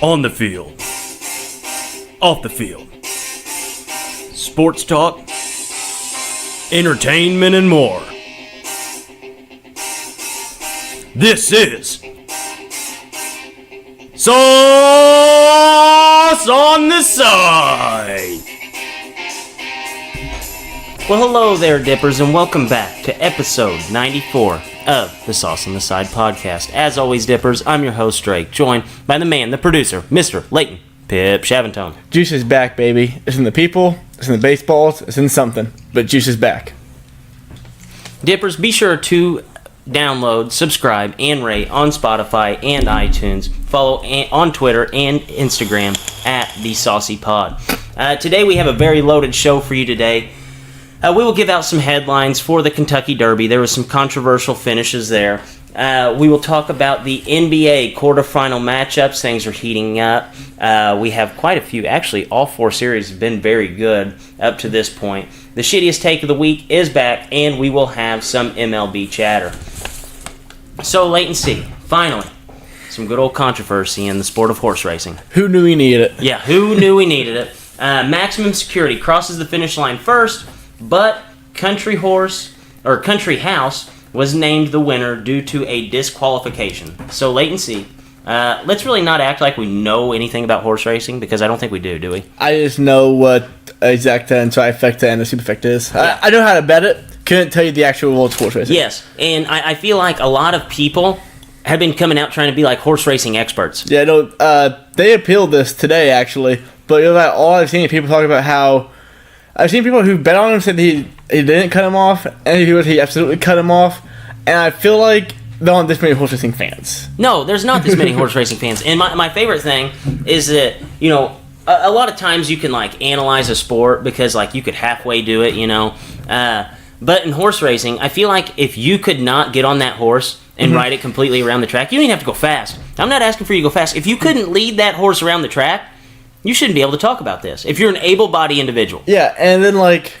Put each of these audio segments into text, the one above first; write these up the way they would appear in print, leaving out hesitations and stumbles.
On the field. Off the field. Sports talk. Entertainment and more. This is Sauce on the Side. Well, hello there, Dippers, and welcome back to episode 94 of the Sauce on the Side podcast. As always, Dippers, I'm your host, Drake, joined by the man, the producer, Mr. Leighton Pip Shavantone. Juice is back, baby. It's in the people, it's in the baseballs, it's in something, but Juice is back. Dippers, be sure to download, subscribe, and rate on Spotify and iTunes. Follow on Twitter and Instagram at The Saucy Pod. Today we have a very loaded show for you today. We will give out some headlines for the Kentucky Derby. There was some controversial finishes there. We will talk about the NBA quarterfinal matchups. Things are heating up. We have quite a few. Actually, all four series have been very good up to this point. The shittiest take of the week is back, and we will have some MLB chatter. So, latency. Finally, some good old controversy in the sport of horse racing. Who knew we needed it? Yeah, who knew we needed it? Maximum Security crosses the finish line first, but Country House was named the winner due to a disqualification. So, latency. Let's really not act like we know anything about horse racing, because I don't think we do we? I just know what exacta and trifecta and the superfecta is. Yeah. I know how to bet it. Couldn't tell you the actual rules of horse racing. Yes, and I feel like a lot of people have been coming out trying to be like horse racing experts. Yeah, no, they appealed this today, actually. But you know, all I've seen is people talk about how... I've seen people who bet on him said he didn't cut him off, and he absolutely cut him off. And I feel like there aren't this many horse racing fans. No, there's not this many horse racing fans. And my favorite thing is that, you know, a lot of times you can, like, analyze a sport because, like, you could halfway do it, you know. But in horse racing, I feel like if you could not get on that horse and ride it completely around the track, you don't even have to go fast. I'm not asking for you to go fast. If you couldn't lead that horse around the track, you shouldn't be able to talk about this. If you're an able-bodied individual. Yeah, and then, like...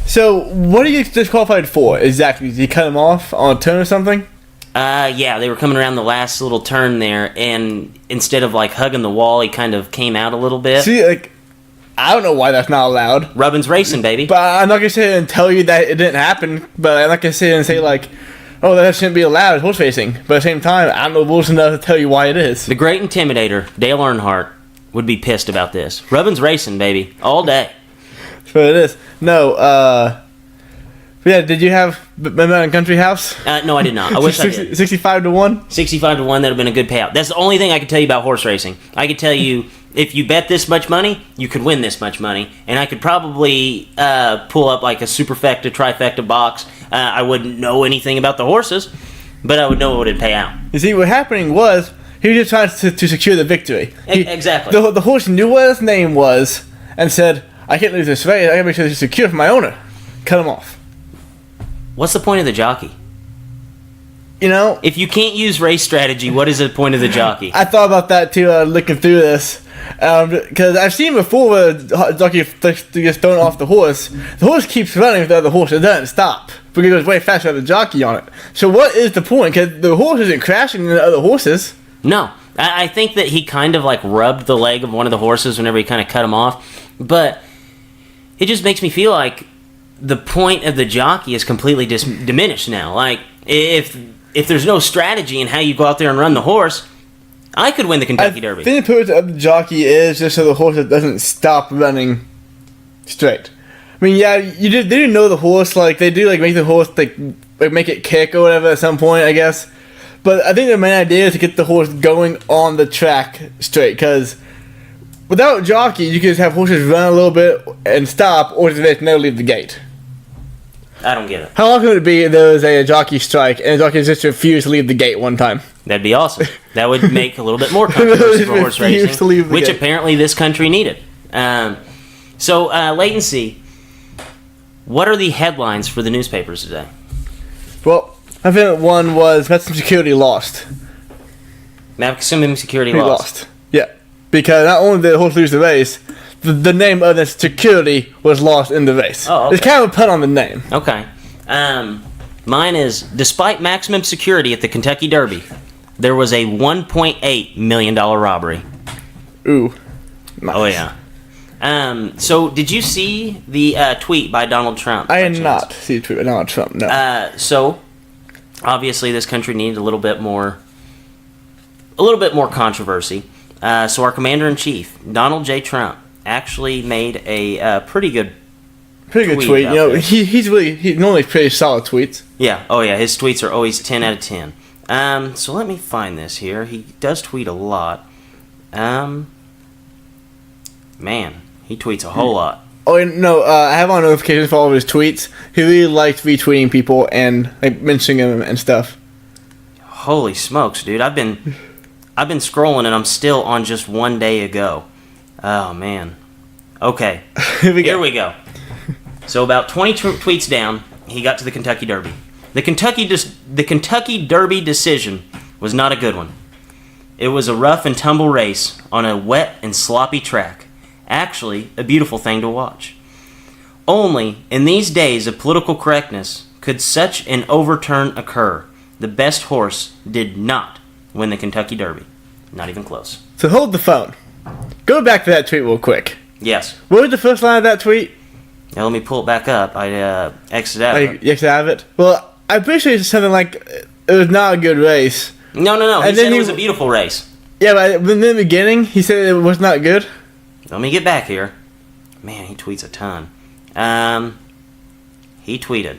So, what are you disqualified for exactly? Did you cut him off on a turn or something? Yeah, they were coming around the last little turn there, and instead of, like, hugging the wall, he kind of came out a little bit. See, like... I don't know why that's not allowed. Rubbin's racing, baby. But I'm not going to sit here and tell you that it didn't happen. But I'm not going to sit here and say, like, oh, that shouldn't be allowed, horse racing. But at the same time, I don't know rules enough to tell you why it is. The great intimidator, Dale Earnhardt, would be pissed about this. Rubbin's racing, baby. All day. That's what it is. No, yeah, did you have Mountain Country House? No, I did not. I wish I did. 65 to 1? 65 to 1, that would have been a good payout. That's the only thing I could tell you about horse racing. I could tell you, if you bet this much money, you could win this much money. And I could probably pull up like a superfecta, trifecta box. I wouldn't know anything about the horses, but I would know what it'd pay out. You see, what happening was, he was just trying to secure the victory. Exactly. The horse knew what his name was, and said, I can't lose this race, I gotta make sure this is secure for my owner. Cut him off. What's the point of the jockey? You know? If you can't use race strategy, what is the point of the jockey? I thought about that too, looking through this. Because I've seen before where the jockey gets thrown off the horse keeps running with the other horse, it doesn't stop. Because it goes way faster than the jockey on it. So what is the point? Because the horse isn't crashing into the other horses. No. I think that he kind of like rubbed the leg of one of the horses whenever he kind of cut him off. But it just makes me feel like the point of the jockey is completely diminished now. Like, if there's no strategy in how you go out there and run the horse, I could win the Kentucky Derby. I think the purpose of the jockey is just so the horse doesn't stop running straight. I mean, yeah, they do know the horse, like, they do, like, make the horse, like make it kick or whatever at some point, I guess. But I think the main idea is to get the horse going on the track straight, because without a jockey, you can just have horses run a little bit and stop, or just never leave the gate. I don't get it. How long would it be if there was a jockey strike and a jockey just refused to leave the gate one time? That'd be awesome. That would make a little bit more controversy for horse racing, which apparently this country needed. So, latency, what are the headlines for the newspapers today? Well, my favorite one was Maximum Security lost. Maximum Security He lost. Yeah. Because not only did the horse lose the race, the name of the security was lost in the race. Oh, okay. It's kind of a pun on the name. Okay. Mine is, despite maximum security at the Kentucky Derby, there was a $1.8 million robbery. Ooh. Nice. Oh yeah. So did you see the tweet by Donald Trump? I by did chance? not see a tweet by Donald Trump, no. So obviously this country needed a little bit more controversy. So our commander-in-chief, Donald J. Trump, actually made a pretty good Pretty good tweet tweet. out You know, there. he's normally pretty solid tweets. Yeah. Oh, yeah. His tweets are always 10 out of 10. So let me find this here. He does tweet a lot. Man, he tweets a whole lot. Oh, and no, I have on notifications for all of his tweets. He really likes retweeting people and like mentioning them and stuff. Holy smokes, dude! I've been scrolling and I'm still on just one day ago. Oh man. Okay. Here we go. So about 20 tweets down, he got to the Kentucky Derby. The Kentucky Derby decision was not a good one. It was a rough and tumble race on a wet and sloppy track. Actually, a beautiful thing to watch. Only in these days of political correctness could such an overturn occur. The best horse did not win the Kentucky Derby. Not even close. So hold the phone. Go back to that tweet real quick. Yes. What was the first line of that tweet? Now let me pull it back up. I exited out. Like, you actually have it? Well, I'm pretty sure it's something like, it was not a good race. No. He And said then it he- was a beautiful race. Yeah, but in the beginning, he said it was not good. Let me get back here. Man, he tweets a ton. He tweeted.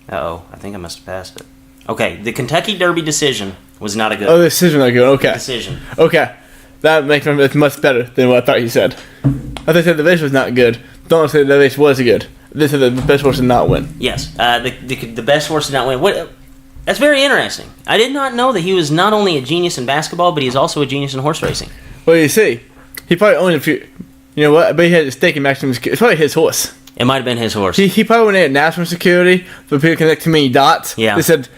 Uh-oh, I think I must have passed it. Okay, the Kentucky Derby decision was not a good Oh, the decision not good. Okay. decision. Okay. That makes it much better than what I thought he said. I thought he said the race was not good. Don't say the race was good. They said the best horse did not win. Yes, the best horse did not win. What? That's very interesting. I did not know that he was not only a genius in basketball, but he's also a genius in horse racing. Well, you see, he probably owned a few. You know what? I bet he had a stake in maximum security. It's probably his horse. It might have been his horse. He probably went in at national security, but people connect too many dots. Yeah. They said,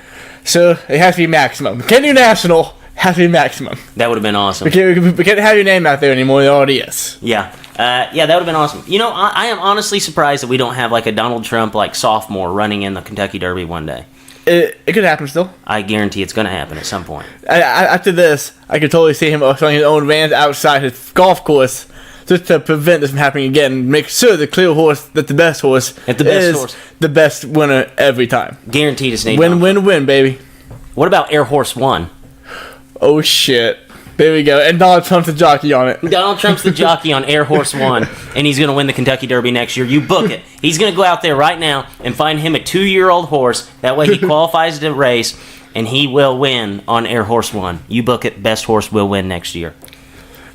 so it has to be maximum. Can't do national. Has to be maximum. That would have been awesome. We can't have your name out there anymore. It already is. Yeah. That would have been awesome. You know, I am honestly surprised that we don't have like a Donald Trump like sophomore running in the Kentucky Derby one day. It could happen still. I guarantee it's going to happen at some point. After this, I could totally see him throwing his own vans outside his golf course just to prevent this from happening again. And make sure the clear horse, that the best horse, is the best winner every time. Guaranteed it's Nate. Win, baby. What about Air Horse One? Oh shit! There we go. And Donald Trump's the jockey on it. Donald Trump's the jockey on Air Horse One, and he's going to win the Kentucky Derby next year. You book it. He's going to go out there right now and find him a 2-year-old horse. That way he qualifies to race, and he will win on Air Horse One. You book it. Best horse will win next year.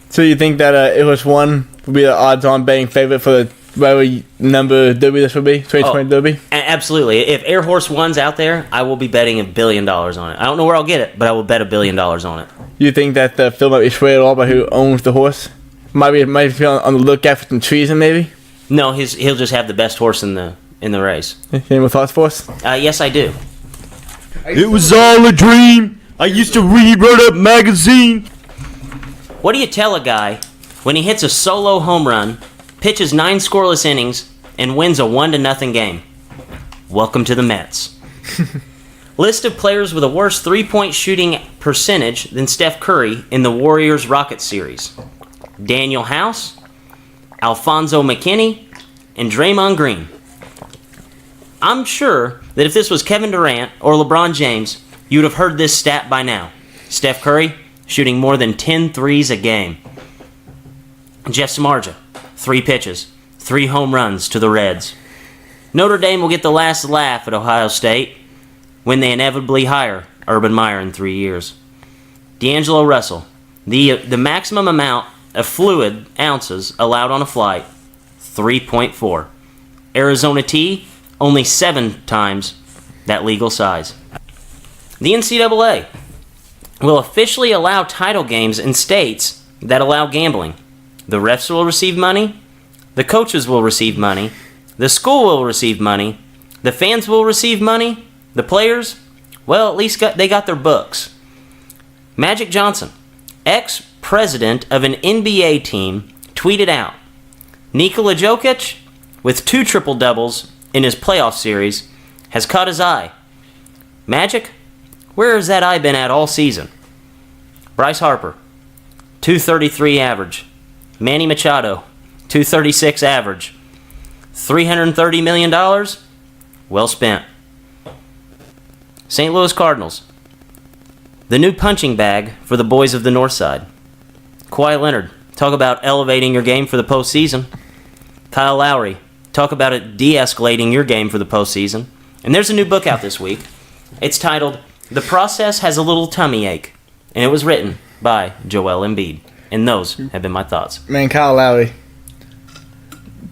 So you think that Air Horse One would be the odds-on betting favorite for the whatever number Derby this would be? 2020 Derby? Absolutely. If Air Horse One's out there, I will be betting $1 billion on it. I don't know where I'll get it, but I will bet $1 billion on it. You think that the film might be swayed at all by who owns the horse? Might be on the lookout for some treason, maybe? No, he'll just have the best horse in the race. Any more thoughts for us? Yes, I do. It was all a dream. I used to read Run Up magazine. What do you tell a guy when he hits a solo home run, pitches 9 scoreless innings, and wins a 1-0 game? Welcome to the Mets. List of players with a worse three-point shooting percentage than Steph Curry in the Warriors-Rockets series. Daniel House, Alfonso McKinney, and Draymond Green. I'm sure that if this was Kevin Durant or LeBron James, you'd have heard this stat by now. Steph Curry shooting more than 10 threes a game. Jeff Samardzija, 3 pitches, 3 home runs to the Reds. Notre Dame will get the last laugh at Ohio State when they inevitably hire Urban Meyer in 3 years. D'Angelo Russell, the maximum amount of fluid ounces allowed on a flight, 3.4. Arizona tea, only 7 times that legal size. The NCAA will officially allow title games in states that allow gambling. The refs will receive money, the coaches will receive money, the school will receive money, the fans will receive money, the players, well, at least they got their books. Magic Johnson, ex-president of an NBA team, tweeted out, Nikola Jokic, with 2 triple-doubles in his playoff series, has caught his eye. Magic, where has that eye been at all season? Bryce Harper, 233 average, Manny Machado, 236 average. $330 million? Well spent. St. Louis Cardinals. The new punching bag for the boys of the North Side. Kawhi Leonard. Talk about elevating your game for the postseason. Kyle Lowry. Talk about it de-escalating your game for the postseason. And there's a new book out this week. It's titled, The Process Has a Little Tummy Ache. And it was written by Joel Embiid. And those have been my thoughts. Man, Kyle Lowry.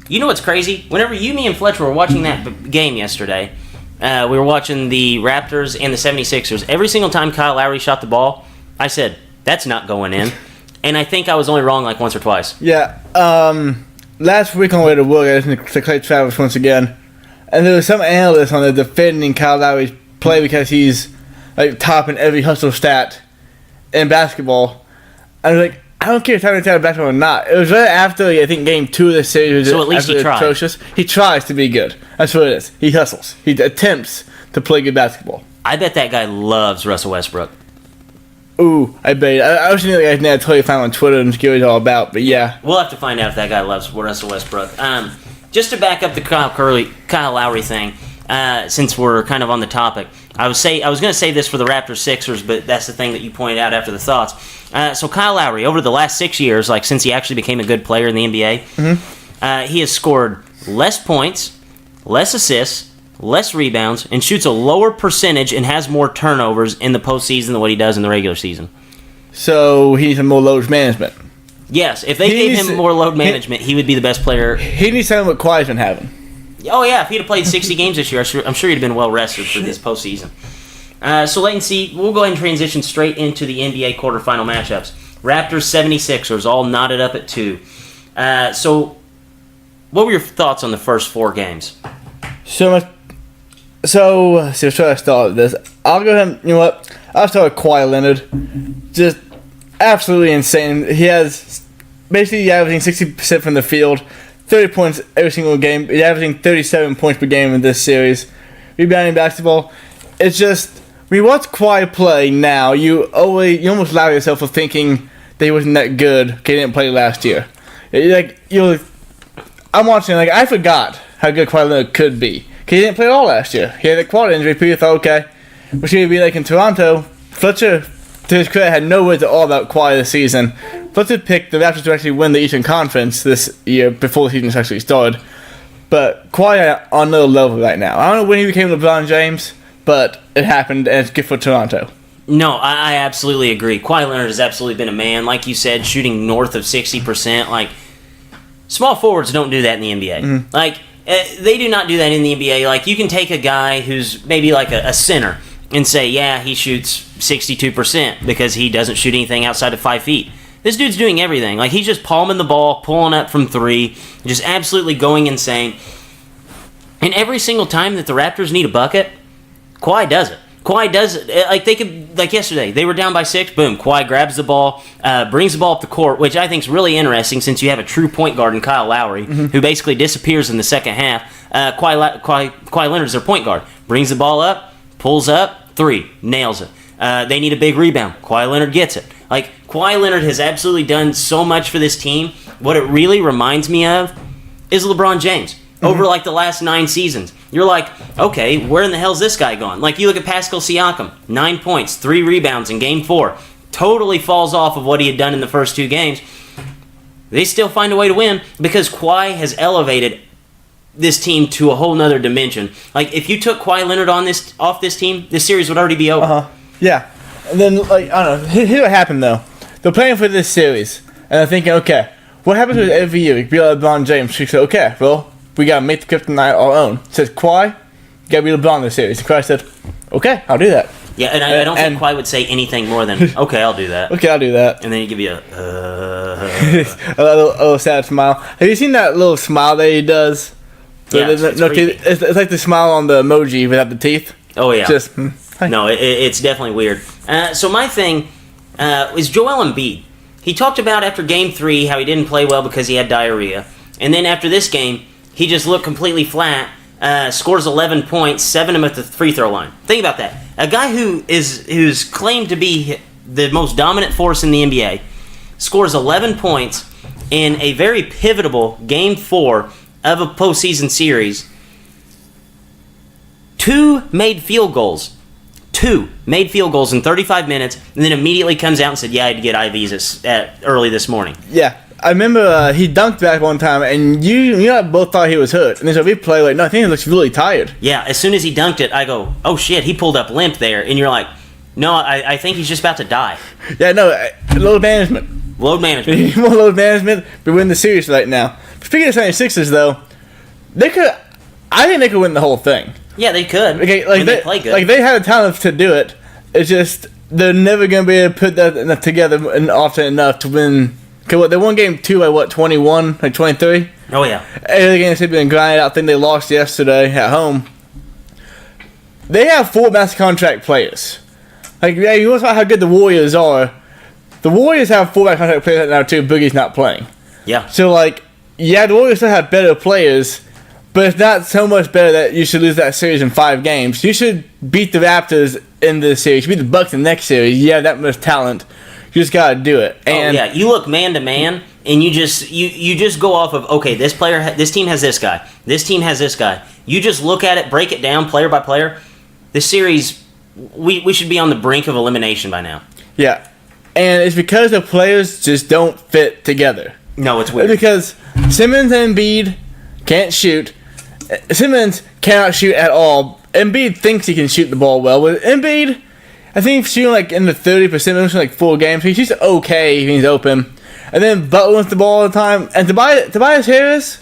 You know what's crazy? Whenever me, and Fletcher were watching that game yesterday, we were watching the Raptors and the 76ers. Every single time Kyle Lowry shot the ball, I said, that's not going in. And I think I was only wrong like once or twice. Yeah. Last week on the way to work, I listened to Clay Travis once again. And there was some analyst on there defending Kyle Lowry's play because he's like top in every hustle stat in basketball. I was like, I don't care if he's top in basketball or not. It was right after, I think, game 2 of the series. So at least he tried. Atrocious. He tries to be good. That's what it is. He hustles. He attempts to play good basketball. I bet that guy loves Russell Westbrook. Ooh, I bet. I was thinking like I tell you find on Twitter and just give it all about, but yeah. We'll have to find out if that guy loves Russell Westbrook. Just to back up the Kyle Lowry thing, since we're kind of on the topic, I was going to say this for the Raptors Sixers, but that's the thing that you pointed out after the thoughts. So Kyle Lowry, over the last 6 years, like since he actually became a good player in the NBA, he has scored less points, less assists, less rebounds, and shoots a lower percentage and has more turnovers in the postseason than what he does in the regular season. So he needs some more load management. Yes, if they gave him more load management, he would be the best player. He needs something what Kawhi's been having. Oh, yeah, if he'd have played 60 games this year, I'm sure he'd have been well-rested for this postseason. So, wait and see. We'll go ahead and transition straight into the NBA quarterfinal matchups. Raptors 76ers, all knotted up at 2. So, what were your thoughts on the first 4 games? So should I start with this? I'll go ahead and, you know what? I'll start with Kawhi Leonard. Just absolutely insane. He has basically averaging 60% from the field, 30 points every single game. He's averaging 37 points per game in this series. Rebounding basketball. It's just, when you watch Kawhi play now, you almost allow yourself for thinking that he wasn't that good because he didn't play last year. I'm watching, I forgot how good Kawhi Leonard could be. He didn't play at all last year. He had a quad injury. People thought, okay, what's going to be like in Toronto? Fletcher, to his credit, had no words at all about Kawhi this season. Fletcher picked the Raptors to actually win the Eastern Conference this year before the season actually started. But Kawhi on another level right now. I don't know when he became LeBron James, but it happened, and it's good for Toronto. No, I absolutely agree. Kawhi Leonard has absolutely been a man. Like you said, shooting north of 60%. Small forwards don't do that in the NBA. Mm-hmm. They do not do that in the NBA. You can take a guy who's maybe like a center and say, yeah, he shoots 62% because he doesn't shoot anything outside of 5 feet. This dude's doing everything. He's just palming the ball, pulling up from 3, just absolutely going insane. And every single time that the Raptors need a bucket, Kawhi does it. Kawhi does it. Like yesterday, they were down by 6. Boom, Kawhi grabs the ball, brings the ball up the court, which I think is really interesting since you have a true point guard in Kyle Lowry, who basically disappears in the second half. Kawhi Leonard's their point guard. Brings the ball up, pulls up, 3, nails it. They need a big rebound. Kawhi Leonard gets it. Kawhi Leonard has absolutely done so much for this team. What it really reminds me of is LeBron James. Over the last 9 seasons. You're like, okay, where in the hell's this guy gone? You look at Pascal Siakam, 9 points, 3 rebounds in game 4. Totally falls off of what he had done in the first 2 games. They still find a way to win because Kawhi has elevated this team to a whole nother dimension. If you took Kawhi Leonard off this team, this series would already be over. Yeah. And then, I don't know. Here's what happened, though. They're playing for this series, and they're thinking, okay, what happens with every year? You be like LeBron James. She said, okay, well, we got to make the kryptonite our own. Says Kawhi, you got to be LeBron this series. And Kawhi said, okay, I'll do that. Yeah, and I don't think Kawhi would say anything more than, okay, I'll do that. Okay, I'll do that. And then he'd give you a little sad smile. Have you seen that little smile that he does? Yeah, it's like the smile on the emoji without the teeth. Oh, yeah. Just, no, it's definitely weird. So my thing is Joel Embiid. He talked about after Game 3 how he didn't play well because he had diarrhea. And then after this game, he just looked completely flat, scores 11 points, 7 of them at the free throw line. Think about that. A guy who's claimed to be the most dominant force in the NBA scores 11 points in a very pivotal Game 4 of a postseason series. 2 made field goals. 2 made field goals in 35 minutes, and then immediately comes out and said, yeah, I had to get IVs early this morning. Yeah. I remember he dunked back one time, and you both thought he was hurt. And then so we play like, no, I think he looks really tired. Yeah, as soon as he dunked it, I go, oh shit, he pulled up limp there. And you're like, no, I think he's just about to die. Yeah, no, load management. Load management. You need more load management, but win the series right now. Speaking of 76ers, though, I think they could win the whole thing. Yeah, they could. Okay, when they play good. Like, they had a talent to do it. It's just, they're never going to be able to put that together and often enough to win. Okay, they won game 2 by 21, like 23? Oh, yeah. Every game they've been grinding out. I think they lost yesterday at home. They have 4 master contract players. Like, yeah, you want to talk about how good the Warriors are. The Warriors have 4 master contract players right now, too. Boogie's not playing. Yeah. So, like, yeah, the Warriors still have better players, but it's not so much better that you should lose that series in 5 games. You should beat the Raptors in this series. You beat the Bucks in the next series. You have that much talent. You just gotta do it. And oh yeah, you look man to man, and you just go off of, okay, this team has this guy, this team has this guy. You just look at it, break it down player by player. This series, we should be on the brink of elimination by now. Yeah, and it's because the players just don't fit together. No, it's weird. It's because Simmons and Embiid can't shoot. Simmons cannot shoot at all. Embiid thinks he can shoot the ball well. With Embiid, I think he's shooting like in the 30% range for like 4 games. He's just okay when he's open. And then Butler wants the ball all the time. And Tobias Harris,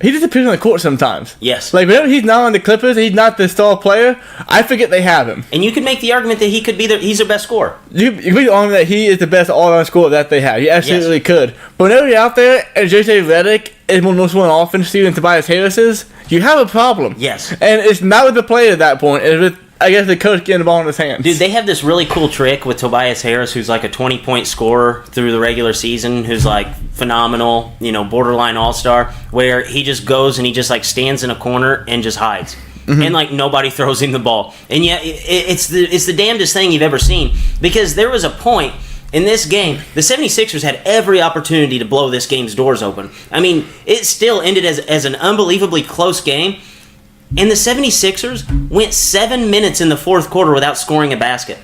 he just appears on the court sometimes. Yes. Like whenever he's not on the Clippers, he's not the star player. I forget they have him. And you could make the argument that he could be he's their best scorer. You could make the argument that he is the best all-around scorer that they have. You absolutely could. But whenever you're out there and J.J. Redick is more noticeable in offense than Tobias Harris is, you have a problem. Yes. And it's not with the player at that point. It's with, I guess, the coach getting the ball in his hands. Dude, they have this really cool trick with Tobias Harris, who's like a 20-point scorer through the regular season, who's like phenomenal, borderline all-star, where he just goes and he just like stands in a corner and just hides. Mm-hmm. And like nobody throws him the ball. And yet it's the damnedest thing you've ever seen, because there was a point in this game, the 76ers had every opportunity to blow this game's doors open. I mean, it still ended as an unbelievably close game. And the 76ers went 7 minutes in the fourth quarter without scoring a basket.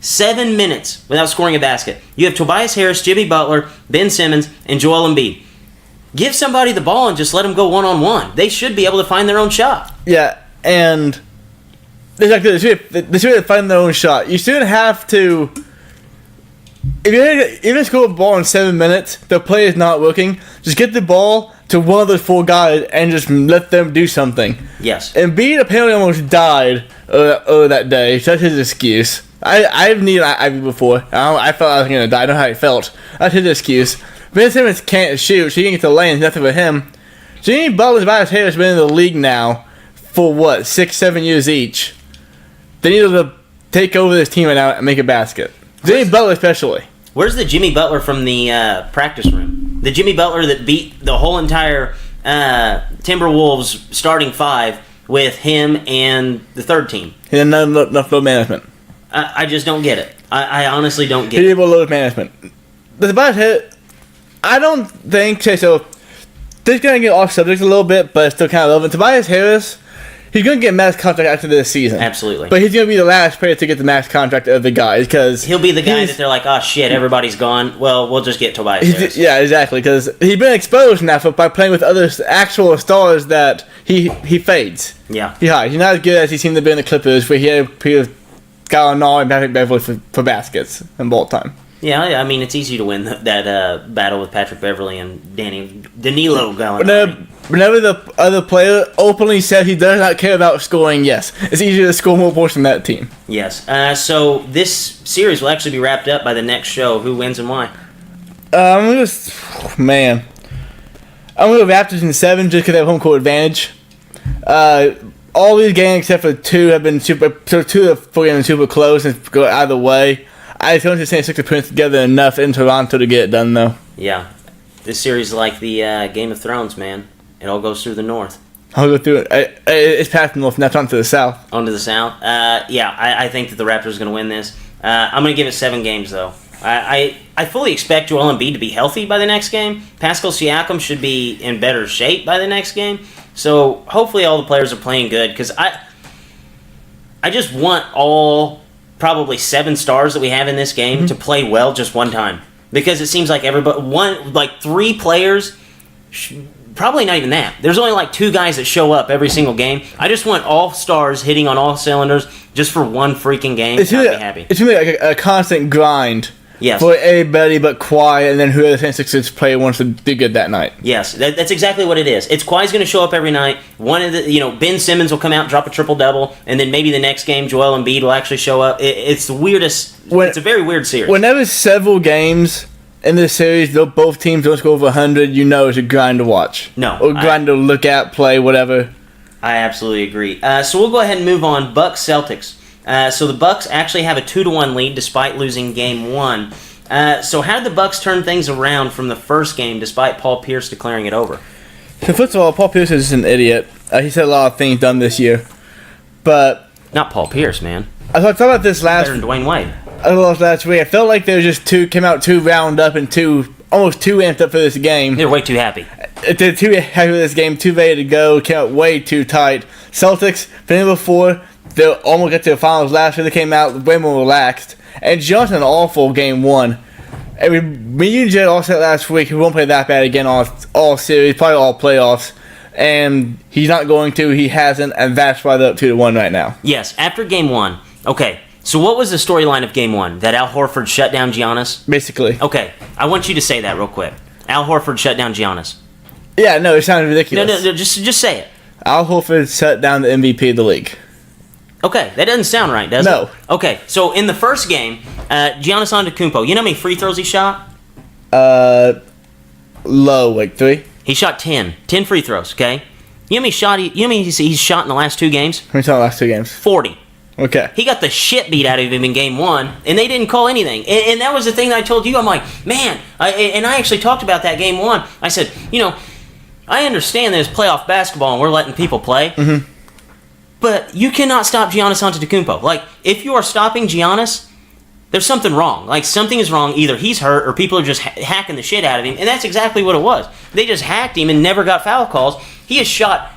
7 minutes without scoring a basket. You have Tobias Harris, Jimmy Butler, Ben Simmons, and Joel Embiid. Give somebody the ball and just let them go one-on-one. They should be able to find their own shot. Yeah, and they should find their own shot. You shouldn't have to. If you're going to score a ball in 7 minutes, the play is not working, just get the ball to one of those 4 guys and just let them do something. Yes. Embiid apparently almost died that day, so that's his excuse. I've needed IV before. I felt I was going to die. I know how I felt. That's his excuse. Ben Simmons can't shoot, so he can get the lane. Nothing for him. Jimmy Butler's Tobias Harris has been in the league now for, 6-7 years each. They need to take over this team right now and make a basket. Jimmy Butler especially. Where's the Jimmy Butler from the practice room? The Jimmy Butler that beat the whole entire Timberwolves starting 5 with him and the third team. He had not enough load management. I just don't get it. I honestly don't get He it. did more load management. The Tobias Harris, I don't think so. This is going to get off subject a little bit, but it's still kind of relevant. Tobias Harris, he's going to get a max contract after this season. Absolutely. But he's going to be the last player to get the max contract of the guys, because He'll be the guy that they're like, oh shit, everybody's gone. Well, we'll just get Tobias Harris. Yeah, exactly, because he's been exposed now by playing with other actual stars that he fades. Yeah. He's not as good as he seemed to be in the Clippers, where he had Gallinari and Patrick Beverly for baskets in ball time. Yeah, I mean, it's easy to win that battle with Patrick Beverly and Danilo Gallinari. Whenever the other player openly says he does not care about scoring, yes, it's easier to score more points than that team. Yes. So this series will actually be wrapped up by the next show. Who wins and why? I'm going to go Raptors in 7 just because they have home court advantage. All these games except for 2 have been two of the 4 games super close and go either way. I just don't think the 76ers put together enough in Toronto to get it done, though. Yeah. This series is like the Game of Thrones, man. It all goes through the north. I'll go through it. It's past the north, not on to the south. On to the south. I think that the Raptors are going to win this. I'm going to give it 7 games, though. I fully expect Joel Embiid to be healthy by the next game. Pascal Siakam should be in better shape by the next game. So hopefully all the players are playing good, because I just want all probably 7 stars that we have in this game to play well just one time, because it seems like everybody 3 players. Probably not even that. There's only like 2 guys that show up every single game. I just want all stars hitting on all cylinders just for one freaking game. It's I'd really, be happy. it's really like a constant grind. Yes. For everybody but Kawhi, and then whoever the 76ers player wants to do good that night. Yes, that's exactly what it is. It's Kawhi's going to show up every night. One of the, Ben Simmons will come out and drop a triple-double, and then maybe the next game Joel Embiid will actually show up. It's the weirdest. It's a very weird series. Whenever several games in this series, though both teams don't score over 100, you know it's a grind to watch. No. Or grind to look at, play, whatever. I absolutely agree. So we'll go ahead and move on. Bucks Celtics. So the Bucks actually have a 2-1 lead despite losing Game 1. So how did the Bucks turn things around from the first game despite Paul Pierce declaring it over? So first of all, Paul Pierce is an idiot. He said a lot of things done this year. But Not Paul Pierce, man. I talked about this Better than Dwayne Wade. last week. I felt like they were just came out too round up and almost too amped up for this game. They're way too happy. They're too happy with this game, too ready to go, came out way too tight. Celtics, been before, they almost got to the finals last year. They came out way more relaxed. And Johnson, an awful Game 1. And me and Jay all said last week he won't play that bad again all series, probably all playoffs. And he's not going to, he hasn't, and that's why they're up 2-1 right now. Yes, after Game 1. Okay, so what was the storyline of Game 1? That Al Horford shut down Giannis? Basically. Okay, I want you to say that real quick. Al Horford shut down Giannis. Yeah, no, it sounded ridiculous. No, just say it. Al Horford shut down the MVP of the league. Okay, that doesn't sound right, does No. it? Okay, so in the first game, Giannis Antetokounmpo, you know how many free throws he shot? Low, like 3. He shot 10. 10 free throws, okay? You know how many he's shot in the last 2 games? How many times the last 2 games? 40. Okay. He got the shit beat out of him in Game 1, and they didn't call anything. And that was the thing that I told you. I'm like, man, and I actually talked about that Game 1. I said, I understand that it's playoff basketball and we're letting people play, but you cannot stop Giannis Antetokounmpo. Like, if you are stopping Giannis, there's something wrong. Like, something is wrong. Either he's hurt or people are just hacking the shit out of him, and that's exactly what it was. They just hacked him and never got foul calls. He has shot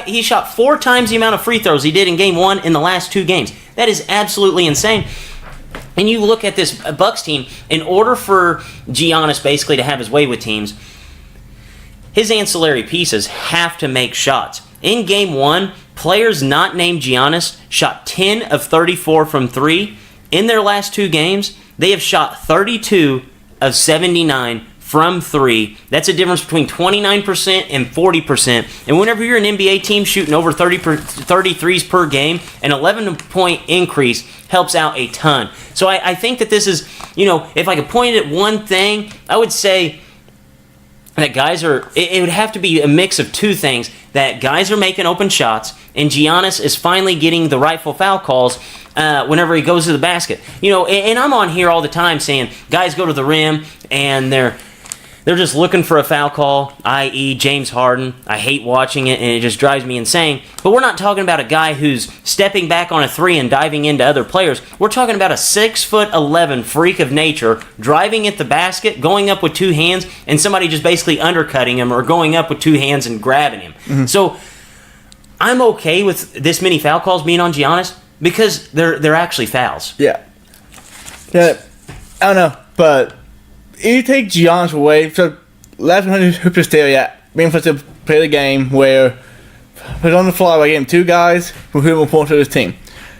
He shot 4 times the amount of free throws he did in Game 1 in the last 2 games. That is absolutely insane. And you look at this Bucks team, in order for Giannis basically to have his way with teams, his ancillary pieces have to make shots. In Game 1, players not named Giannis shot 10 of 34 from 3. In their last 2 games, they have shot 32 of 79 from 3. That's a difference between 29% and 40%. And whenever you're an NBA team shooting over 33s per game, an 11-point increase helps out a ton. So I think that this is, if I could point at one thing, I would say that it would have to be a mix of 2 things. That guys are making open shots, and Giannis is finally getting the rightful foul calls whenever he goes to the basket. And I'm on here all the time saying guys go to the rim and they're just looking for a foul call, i.e. James Harden. I hate watching it, and it just drives me insane. But we're not talking about a guy who's stepping back on a 3 and diving into other players. We're talking about a 6'11" freak of nature driving at the basket, going up with 2 hands, and somebody just basically undercutting him or going up with 2 hands and grabbing him. Mm-hmm. So I'm okay with this many foul calls being on Giannis because they're actually fouls. Yeah. I don't know, but you take Giannis away, so last 100 Hooper Stereo being forced to play the game where he's on the fly by getting 2 guys who are more important to his team.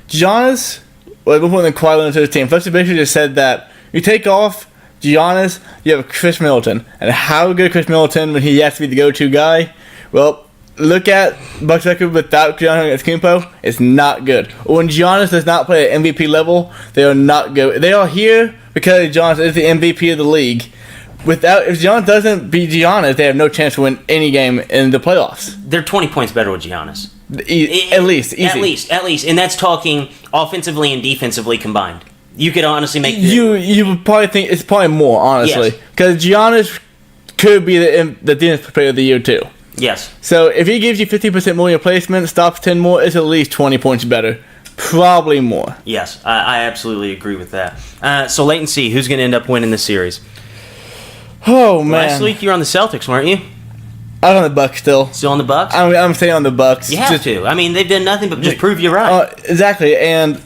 Giannis was more important than Kawhi Leonard to his team. Fletcher basically just said that you take off Giannis, you have Chris Middleton. And how good Chris Middleton when he has to be the go-to guy? Well, look at Bucks record without Giannis Antetokounmpo. It's not good. When Giannis does not play at MVP level, they are not good. They are here because Giannis is the MVP of the league. If Giannis doesn't beat Giannis, they have no chance to win any game in the playoffs. They're 20 points better with Giannis. At least, easy. At least, and that's talking offensively and defensively combined. You could honestly make you would probably think it's probably more, honestly, because Giannis could be the defensive player of the year too. Yes. So if he gives you 50% more in your placement, stops 10 more, it's at least 20 points better. Probably more. Yes, I absolutely agree with that. So wait and see who's going to end up winning the series. Oh man! Last week you were on the Celtics, weren't you? I'm on the Bucks still. Still on the Bucks? I'm staying on the Bucks. You have to. I mean, they've done nothing but just prove you right. Exactly, and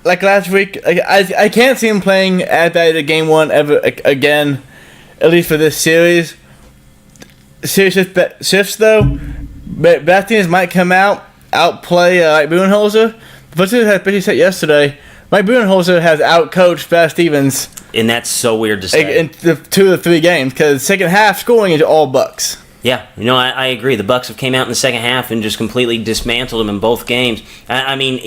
like last week, I can't see him playing as bad at Game 1 ever again, at least for this series. Series shifts though, but bad teams might come outplay Mike Budenholzer. But as basically said yesterday, Mike Budenholzer has outcoached Brad Stevens. And that's so weird to say. In the 2 of the 3 games, because second half scoring is all Bucks. Yeah, I agree. The Bucks have came out in the second half and just completely dismantled them in both games. I mean,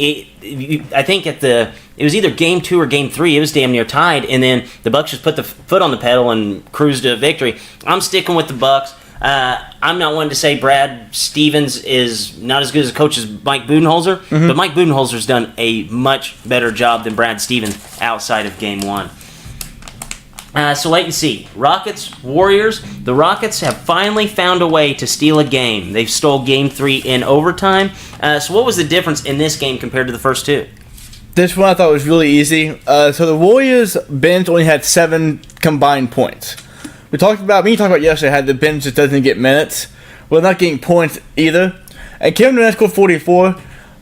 I think it was either Game 2 or Game 3. It was damn near tied, and then the Bucks just put the foot on the pedal and cruised to victory. I'm sticking with the Bucks. I'm not one to say Brad Stevens is not as good as a coach as Mike Budenholzer, but Mike Budenholzer's done a much better job than Brad Stevens outside of Game 1. So wait and see. Rockets, Warriors. The Rockets have finally found a way to steal a game. They've stole Game 3 in overtime. So what was the difference in this game compared to the first 2? This one I thought was really easy. So the Warriors bench only had 7 combined points. You talked about yesterday how the bench just doesn't get minutes. Well, not getting points either. And Kevin Durant scored 44,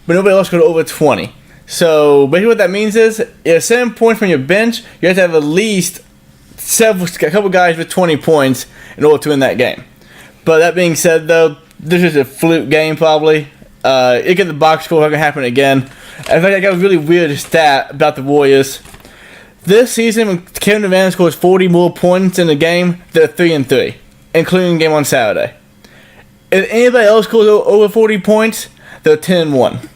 but nobody else scored over 20. So basically what that means is, you have 7 points from your bench, you have to have at least a couple guys with 20 points in order to win that game. But that being said, though, this is a fluke game probably. It get the box score not gonna happen again. In fact, I got a really weird stat about the Warriors. This season, when Kevin Durant scores 40 more points in a game, they're 3-3, including the game on Saturday. If anybody else scores over 40 points, they're 10-1.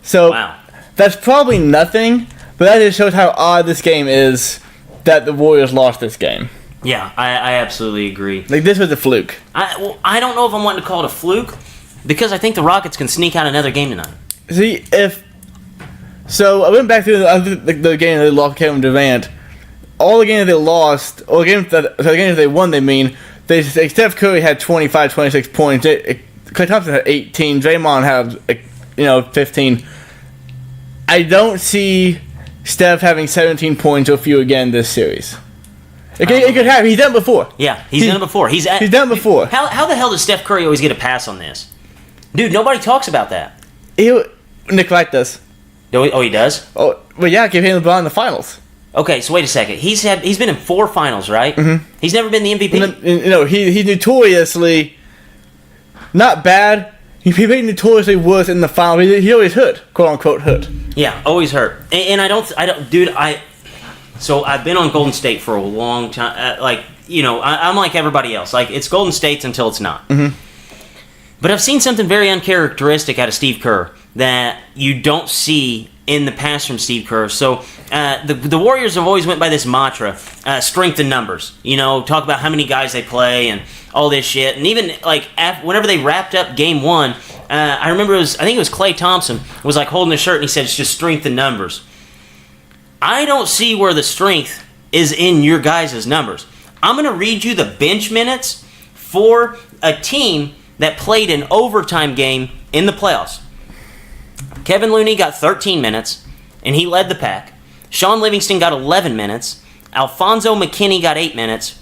So wow. That's probably nothing, but that just shows how odd this game is. That the Warriors lost this game. Yeah, I absolutely agree. Like, this was a fluke. I don't know if I'm wanting to call it a fluke, because I think the Rockets can sneak out another game tonight. See, So, I went back through the game that they lost Kevin Durant. All the games they lost, or the games that they won, Steph Curry had 25, 26 points. Klay Thompson had 18. Draymond had, 15. I don't see Steph having 17 points or fewer again this series. It could happen. He's done it before. Yeah, he's done it before. He's done it before. How the hell does Steph Curry always get a pass on this? Dude, nobody talks about that. He'll neglect us. Oh, he does? Oh, well, yeah, give him LeBron in the finals. Okay, so wait a second. He's been in 4 finals, right? Mm-hmm. He's never been the MVP? He's notoriously not bad. He made notoriously worse in the finals. He always hurt, quote unquote hurt. Yeah, always hurt. And I don't, dude. So I've been on Golden State for a long time. I'm like everybody else. Like, it's Golden State's until it's not. Mm-hmm. But I've seen something very uncharacteristic out of Steve Kerr that you don't see in the past from Steve Kerr. So the Warriors have always went by this mantra, strength in numbers. Talk about how many guys they play and all this shit. And even whenever they wrapped up Game 1, I remember I think it was Klay Thompson was like holding his shirt and he said it's just strength in numbers. I don't see where the strength is in your guys' numbers. I'm going to read you the bench minutes for a team that played an overtime game in the playoffs. Kevin Looney got 13 minutes, and he led the pack. Sean Livingston got 11 minutes. Alfonso McKinney got 8 minutes.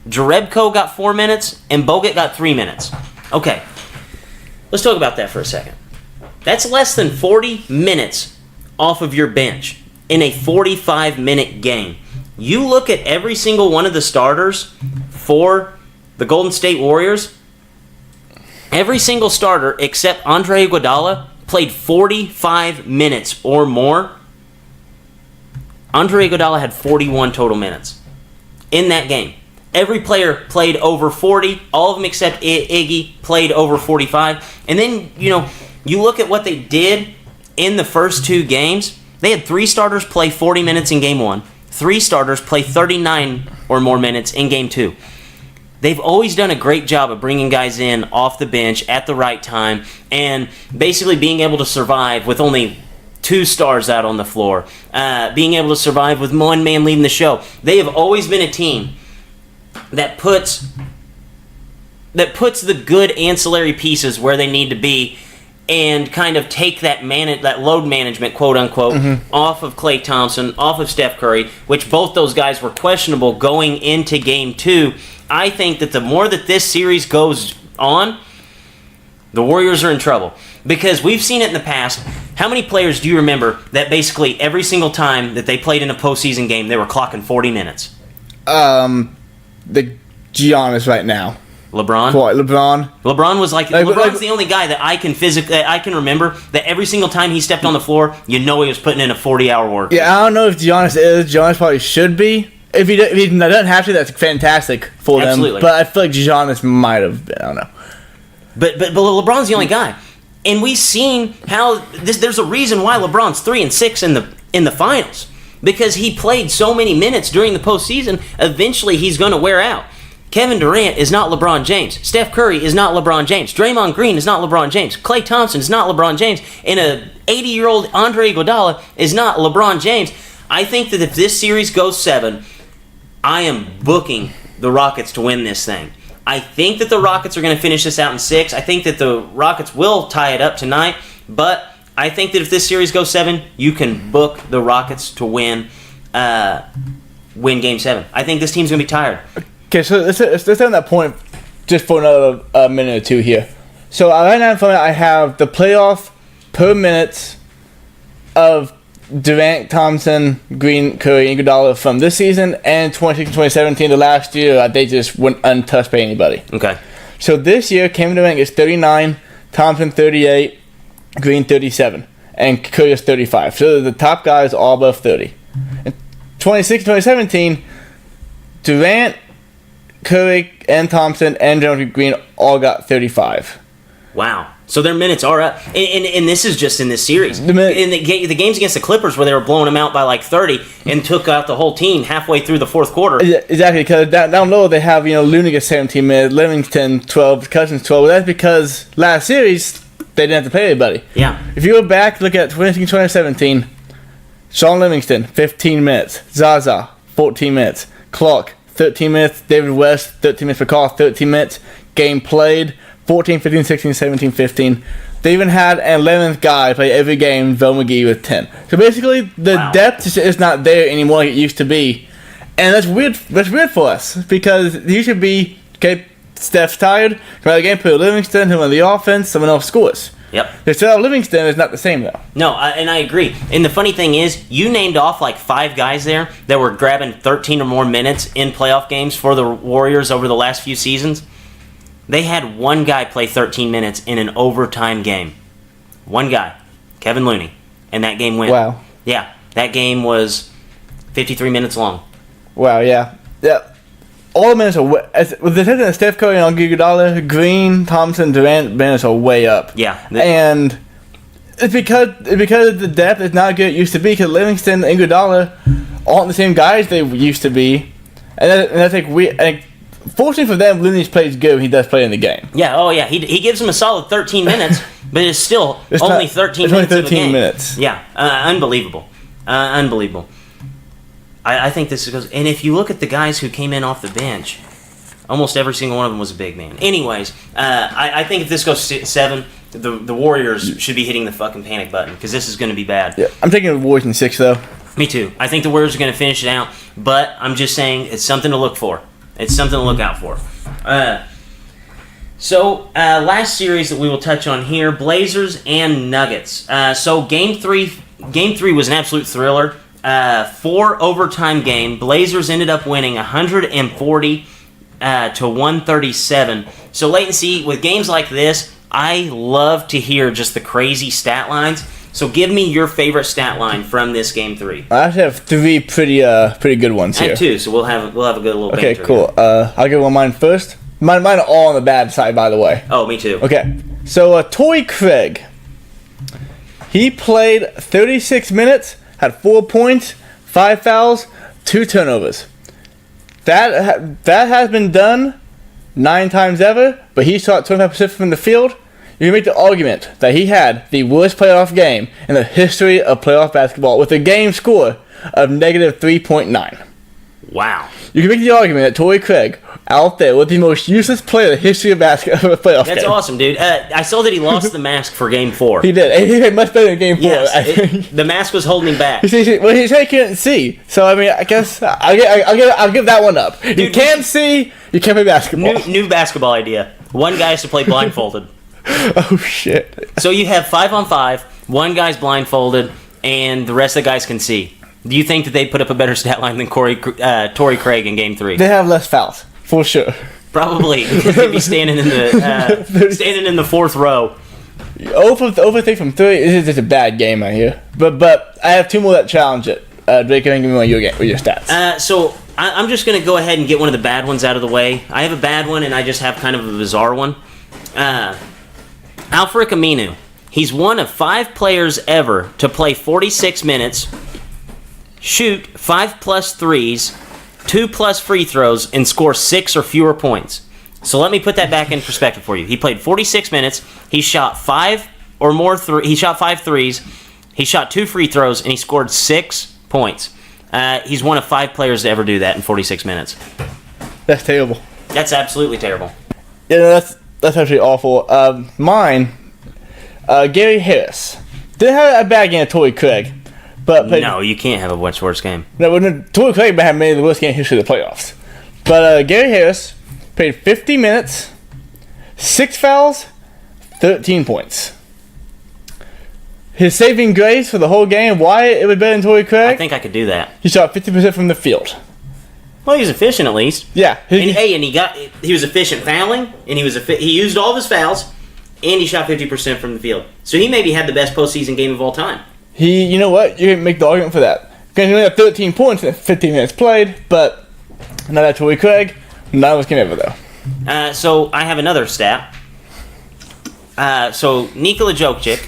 Jerebko got 4 minutes, and Bogut got 3 minutes. Okay, let's talk about that for a second. That's less than 40 minutes off of your bench in a 45-minute game. You look at every single one of the starters for the Golden State Warriors, every single starter except Andre Iguodala played 45 minutes or more. Andre Iguodala had 41 total minutes in that game. Every player played over 40. All of them except Iggy played over 45. And then, you look at what they did in the first 2 games. They had 3 starters play 40 minutes in Game 1. 3 starters play 39 or more minutes in Game 2. They've always done a great job of bringing guys in off the bench at the right time and basically being able to survive with only 2 stars out on the floor, being able to survive with one man leading the show. They have always been a team that puts the good ancillary pieces where they need to be and kind of take that load management, quote unquote, off of Klay Thompson, off of Steph Curry, which both those guys were questionable going into Game 2. I think that the more that this series goes on, the Warriors are in trouble. Because we've seen it in the past. How many players do you remember that basically every single time that they played in a postseason game, they were clocking 40 minutes? The Giannis right now. LeBron? What, LeBron? LeBron was LeBron's the only guy that I can remember that every single time he stepped on the floor, you know he was putting in a 40-hour work. Yeah, I don't know if Giannis is. Giannis probably should be. If he doesn't have to, that's fantastic for Absolutely. them. But I feel like Giannis might have been. I don't know. But LeBron's the only guy. And we've seen how there's a reason why LeBron's 3-6 in the finals. Because he played so many minutes during the postseason, eventually he's going to wear out. Kevin Durant is not LeBron James. Steph Curry is not LeBron James. Draymond Green is not LeBron James. Klay Thompson is not LeBron James. And a 80-year-old Andre Iguodala is not LeBron James. I think that if this series goes 7, I am booking the Rockets to win this thing. I think that the Rockets are going to finish this out in 6. I think that the Rockets will tie it up tonight. But I think that if this series goes 7, you can book the Rockets to win Game 7. I think this team's going to be tired. Okay, so let's stay on that point just for another minute or two here. So right now in front of me, I have the playoff per minutes of Durant, Thompson, Green, Curry, and Iguodala from this season and 2016-2017, the last year they just went untouched by anybody. Okay. So this year, Kevin Durant is 39, Thompson 38, Green 37, and Curry is 35. So the top guys all above 30. In 2016-2017, Durant, Curry, and Thompson, and Draymond Green all got 35. Wow. So their minutes are up. And this is just in this series. In the games against the Clippers where they were blowing them out by like 30 and took out the whole team halfway through the fourth quarter. Exactly, because down low they have, Looney gets 17 minutes, Livingston 12, Cousins 12. That's because last series they didn't have to play anybody. Yeah. If you go back, look at 2016-2017, Sean Livingston, 15 minutes. Zaza, 14 minutes. Clark, 13 minutes. David West, 13 minutes for call, 13 minutes. Game played, 14, 15, 16, 17, 15. They even had an 11th guy play every game, Vel McGee, with 10. So basically, the depth is not there anymore like it used to be. And that's weird. That's weird for us because it used to be, okay, Steph's tired, come out of the game, put Livingston, who on the offense, someone else scores. Yep. The style of Livingston is not the same, though. No, and I agree. And the funny thing is, you named off like 5 guys there that were grabbing 13 or more minutes in playoff games for the Warriors over the last few seasons. They had one guy play 13 minutes in an overtime game. One guy, Kevin Looney. And that game went. Wow. Yeah, that game was 53 minutes long. Wow, yeah. Yeah. All the minutes are with the exception of Steph Curry and Iguodala, Green, Thompson, Durant, minutes are way up. Yeah. And it's because the depth is not good it used to be because Livingston and Iguodala aren't the same guys they used to be. And that's like weird. Fortunately for them, Looney's plays good. He does play in the game. Yeah, oh yeah. He gives him a solid 13 minutes, but it's still only 13 minutes. Only 13 of a game. minutes. Yeah, unbelievable. Unbelievable. I think this goes. And if you look at the guys who came in off the bench, almost every single one of them was a big man. Anyways, I think if this goes 7, the Warriors should be hitting the fucking panic button because this is going to be bad. Yeah, I'm taking the Warriors in 6, though. Me too. I think the Warriors are going to finish it out, but I'm just saying it's something to look for. It's something to look out for. So, last series that we will touch on here, Blazers and Nuggets. So, Game 3 was an absolute thriller. 4 overtime game. Blazers ended up winning 140 to 137. So, latency, with games like this, I love to hear just the crazy stat lines. So give me your favorite stat line from this Game 3. I actually have 3 pretty good ones I here. have 2, so we'll have a good little Okay, banter cool. here. I'll give one mine first. Mine are all on the bad side, by the way. Oh, me too. Okay, so Torrey Craig. He played 36 minutes, had 4 points, 5 fouls, 2 turnovers. That has been done 9 times ever, but he shot 25% from the field. You can make the argument that he had the worst playoff game in the history of playoff basketball with a game score of negative 3.9. Wow. You can make the argument that Torrey Craig out there was the most useless player in the history of basketball playoff That's game. awesome, dude. I saw that he lost the mask for Game 4. He did. He played much better in Game 4. Yes, the mask was holding him back. Well, he said he couldn't see. So, I mean, I guess I'll give that one up. You Dude, can't see, you can't play basketball. New basketball idea. One guy has to play blindfolded. Oh, shit. So you have 5-on-5, one guy's blindfolded, and the rest of the guys can see. Do you think that they put up a better stat line than Torrey Craig in Game 3? They have less fouls, for sure. Probably, because they'd be standing in the fourth row. Over 3 from 3 is just a bad game right here. But I have 2 more that challenge it. Drake, give me one of your stats. So I'm just going to go ahead and get one of the bad ones out of the way. I have a bad one, and I just have kind of a bizarre one. Al-Farouq Aminu. He's one of 5 players ever to play 46 minutes, shoot 5+ threes, 2+ free throws, and score 6 or fewer points. So let me put that back in perspective for you. He played 46 minutes. He shot 5 or more. He shot 5 threes. He shot 2 free throws, and he scored 6 points. He's one of 5 players to ever do that in 46 minutes. That's terrible. That's absolutely terrible. Yeah, no, that's actually awful. Mine, Gary Harris. Didn't have a bad game of Torrey Craig. But No, you can't have a much worse game. No, Torrey Craig had made the worst game in history of the playoffs. But Gary Harris played 50 minutes, 6 fouls, 13 points. His saving grace for the whole game, why it was better than Torrey Craig? I think I could do that. He shot 50% from the field. Well, he was efficient at least. Yeah. And he was efficient fouling, and he used all of his fouls, and he shot 50% from the field. So he maybe had the best postseason game of all time. You know what? You can make the argument for that. Because he only had 13 points in 15 minutes played, but not that Torrey Craig. Not was game ever though. So I have another stat. So Nikola Jokic,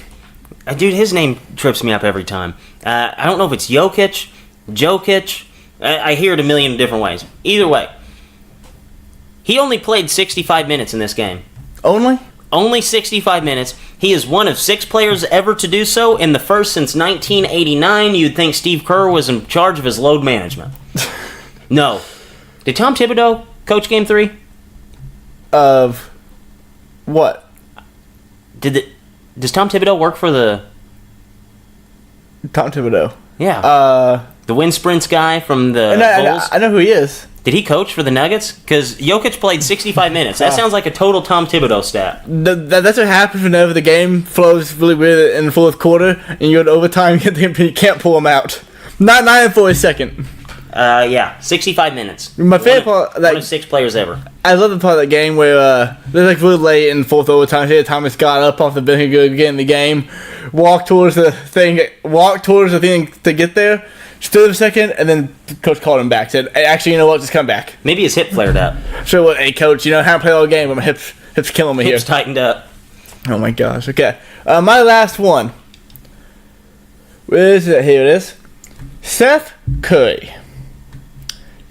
dude, his name trips me up every time. I don't know if it's Jokic. I hear it a million different ways. Either way, he only played 65 minutes in this game. Only 65 minutes. He is one of 6 players ever to do so, and the first since 1989. You'd think Steve Kerr was in charge of his load management. No. Did Tom Thibodeau coach Game 3? Of what? Does Tom Thibodeau work for the... Tom Thibodeau. Yeah. The wind sprints guy from the Bulls? I know who he is. Did he coach for the Nuggets? Because Jokic played 65 minutes. That sounds like a total Tom Thibodeau stat. That's what happens whenever the game flows really weird in the fourth quarter, and you go to overtime, you can't pull them out. Not 9 for a second. Yeah, 65 minutes. My favorite part, one of 6 players ever. I love the part of the game where they're like really late in the fourth overtime. Thomas got up off the bench and get in the game, walked towards the thing to get there. Stood a second, and then the coach called him back. Said, hey, actually, you know what? Just come back. Maybe his hip flared up. So, what? Hey, coach, I haven't played all game, but my hips killing me Hips here. tightened up. Oh my gosh. Okay. My last one. Where is it? Here it is. Seth Curry.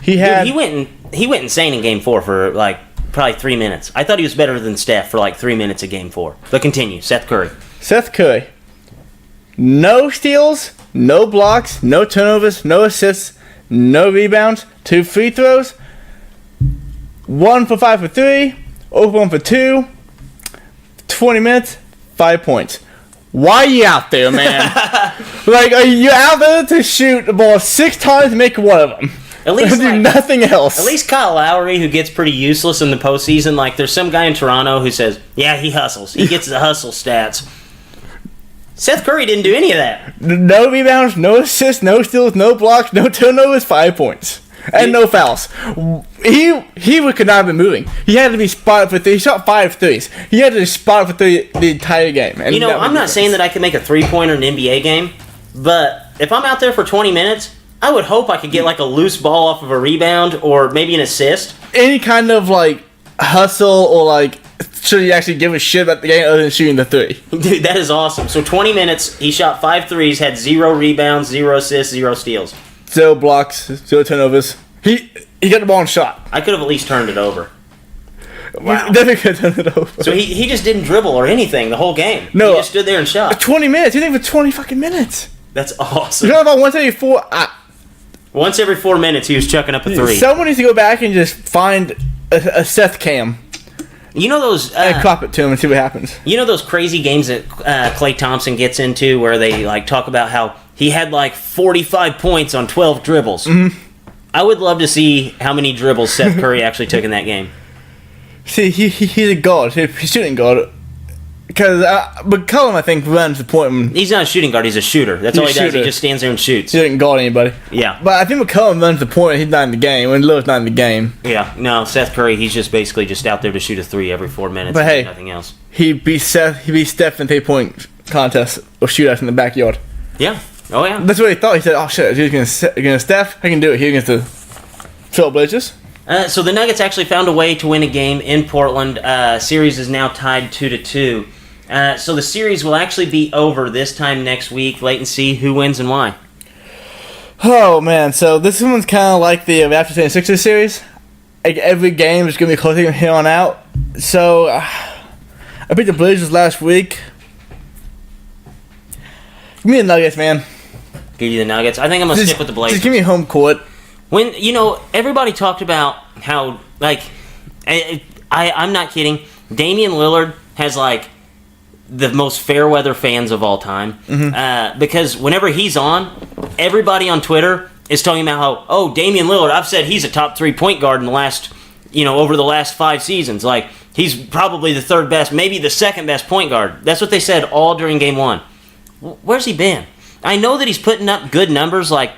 He went insane in Game 4 for like probably 3 minutes. I thought he was better than Steph for like 3 minutes of Game 4. But continue, Seth Curry. No steals, no blocks, no turnovers, no assists, no rebounds, 2 free throws, 1 for 5 for 3, 0 for 1 for 2, 20 minutes, 5 points. Why are you out there, man? Like, are you out there to shoot the ball 6 times and make one of them? At least do nothing else. At least Kyle Lowry, who gets pretty useless in the postseason, like there's some guy in Toronto who says, yeah, he hustles. He gets the hustle stats. Seth Curry didn't do any of that. No rebounds, no assists, no steals, no blocks, no turnovers, 5 points. And no fouls. He could not have been moving. He had to be spotted for 3. He shot 5 threes. He had to be spotted for 3 the entire game. And I'm not saying that I can make a 3-pointer in an NBA game, but if I'm out there for 20 minutes, I would hope I could get like a loose ball off of a rebound or maybe an assist. Any kind of like hustle or like should you actually give a shit about the game other than shooting the 3? Dude, that is awesome. So 20 minutes, he shot 5 threes, had 0 rebounds, 0 assists, 0 steals. 0 blocks, 0 turnovers. He got the ball and shot. I could have at least turned it over. Wow. Definitely could have turned it over. So he just didn't dribble or anything the whole game. No. He just stood there and shot. 20 minutes. You think for 20 fucking minutes? That's awesome. You know about 174? Once every 4 minutes, he was chucking up a three. Someone needs to go back and just find a Seth Cam You know those and crop it to him and see what happens. You know those crazy games that Klay Thompson gets into where they like talk about how he had like 45 points on 12 dribbles. Mm-hmm. I would love to see how many dribbles Seth Curry actually took in that game. See, he's a guard. He's a shooting guard. Because McCollum, I think, runs the point. He's not a shooting guard. He's a shooter. That's all he does. He just stands there and shoots. He doesn't guard anybody. Yeah. But I think McCollum runs the point. He's not in the game. When Lillard's not in the game. Yeah. No, Seth Curry, he's just basically just out there to shoot a three every 4 minutes. But hey, nothing else. He beat Steph in 3-point contest or shootouts in the backyard. Yeah. Oh, yeah. That's what he thought. He said, oh, shit, he's against Steph. I can do it here against the Trailblazers. So the Nuggets actually found a way to win a game in Portland. Series is now tied 2-2. So the series will actually be over this time next week. Wait and see who wins and why. Oh, man. So this one's kind of like the Raptors 76ers series. Like every game is going to be close from here on out. So I beat the Blazers last week. Give me the Nuggets, man. Give you the Nuggets. I think I'm going to stick with the Blazers. Just give me home court. When, everybody talked about how, like, I'm not kidding, Damian Lillard has, like, the most fair weather fans of all time. Mm-hmm. Because whenever he's on, everybody on Twitter is talking about how, oh, Damian Lillard, I've said he's a top 3-point guard in the last, over the last 5 seasons. Like, he's probably the third best, maybe the second best point guard. That's what they said all during game 1. Where's he been? I know that he's putting up good numbers, like,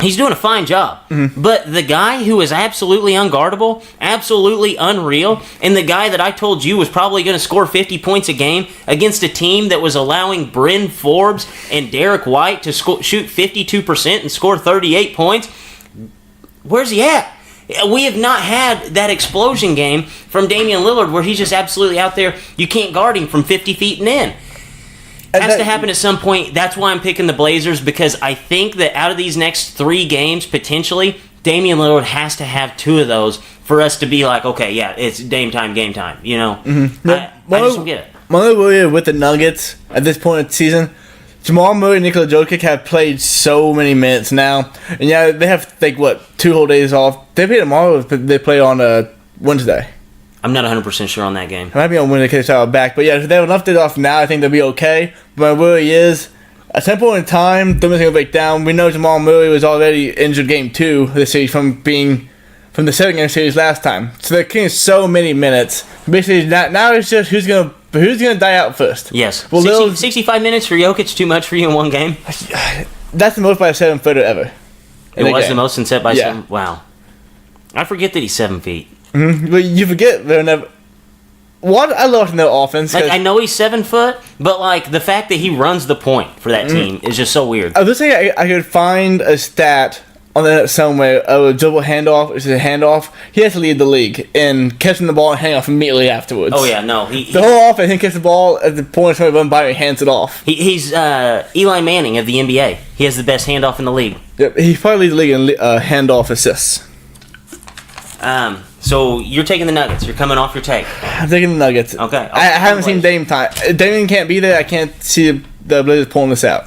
he's doing a fine job. Mm-hmm. But the guy who is absolutely unguardable, absolutely unreal, and the guy that I told you was probably going to score 50 points a game against a team that was allowing Bryn Forbes and Derek White to shoot 52% and score 38 points, where's he at? We have not had that explosion game from Damian Lillard where he's just absolutely out there. You can't guard him from 50 feet and in. Has to happen at some point. That's why I'm picking the Blazers, because I think that out of these next 3 games, potentially, Damian Lillard has to have 2 of those for us to be like, okay, yeah, it's game time, Mm-hmm. I just don't get it. My only worry with the Nuggets at this point in the season, Jamal Murray and Nikola Jokic have played so many minutes now. And yeah, they have, 2 whole days off. They play tomorrow, but they play on Wednesday. I'm not 100% sure on that game. It might be on Wednesday because they're back. But yeah, if they have enough days off now, I think they'll be okay. But my worry is, at some point in time, they're going to break down. We know Jamal Murray was already injured game 2 of the series from the 7-game series last time. So they're getting so many minutes. Basically, now it's just who's going to die out first. Yes. Well, 65 minutes for Jokic, too much for you in one game? That's the most by a 7-footer ever. It was the most since set by 7? Wow. I forget that he's 7 feet. Mm-hmm. But you forget they're never. What I love in their offense. Like, I know he's 7 foot, but like the fact that he runs the point for that team is just so weird. I was saying I could find a stat on the internet somewhere of a dribble handoff. It's a handoff. He has to lead the league in catching the ball and handing off immediately afterwards. Oh yeah, no. The whole offense, he catches the ball at the point somebody run by and he hands it off. He's Eli Manning of the NBA. He has the best handoff in the league. Yep, he probably leads the league in handoff assists. So you're taking the Nuggets. You're coming off your take. I'm taking the Nuggets. Okay. I haven't seen Dame time. Damian can't be there. I can't see the Blazers pulling this out.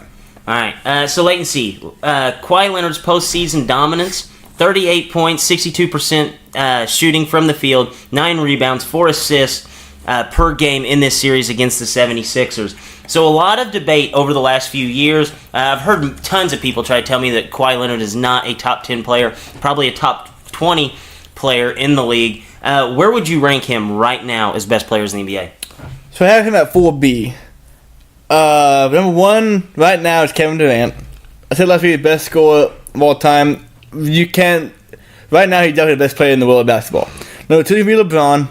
All right. So wait and see. Kawhi Leonard's postseason dominance: 38 points, 62% shooting from the field, 9 rebounds, 4 assists per game in this series against the 76ers. So a lot of debate over the last few years. I've heard tons of people try to tell me that Kawhi Leonard is not a top 10 player, probably a top 20 player in the league. Where would you rank him right now as best players in the NBA? So I have him at 4B. Number 1 right now is Kevin Durant. I said last week the best scorer of all time. Right now he's definitely the best player in the world of basketball. Number 2 is LeBron.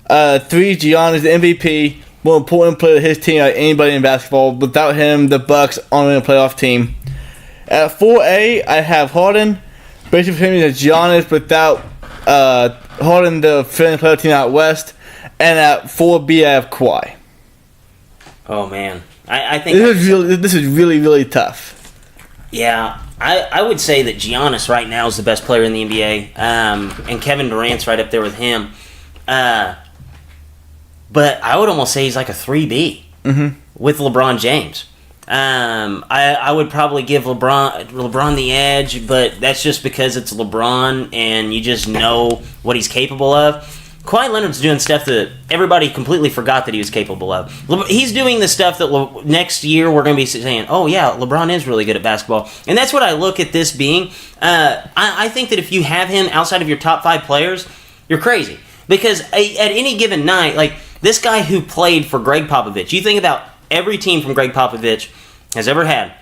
3 Giannis, the MVP. More important player to his team than anybody in basketball. Without him, the Bucks aren't a playoff team. At 4A, I have Harden. Basically for him is Giannis without Harden, the friendly player team out west, and at 4B I have Kawhi. Oh man, I think this is really tough. Yeah, I would say that Giannis right now is the best player in the NBA, and Kevin Durant's right up there with him. But I would almost say he's like a 3B with LeBron James. I would probably give LeBron the edge, but that's just because it's LeBron and you just know what he's capable of. Kawhi Leonard's doing stuff that everybody completely forgot that he was capable of. He's doing the stuff that next year we're going to be saying, oh yeah, LeBron is really good at basketball. And that's what I look at this being. I think that if you have him outside of your top 5 players, you're crazy. Because at any given night, like this guy who played for Greg Popovich, you think about every team from Greg Popovich has ever had.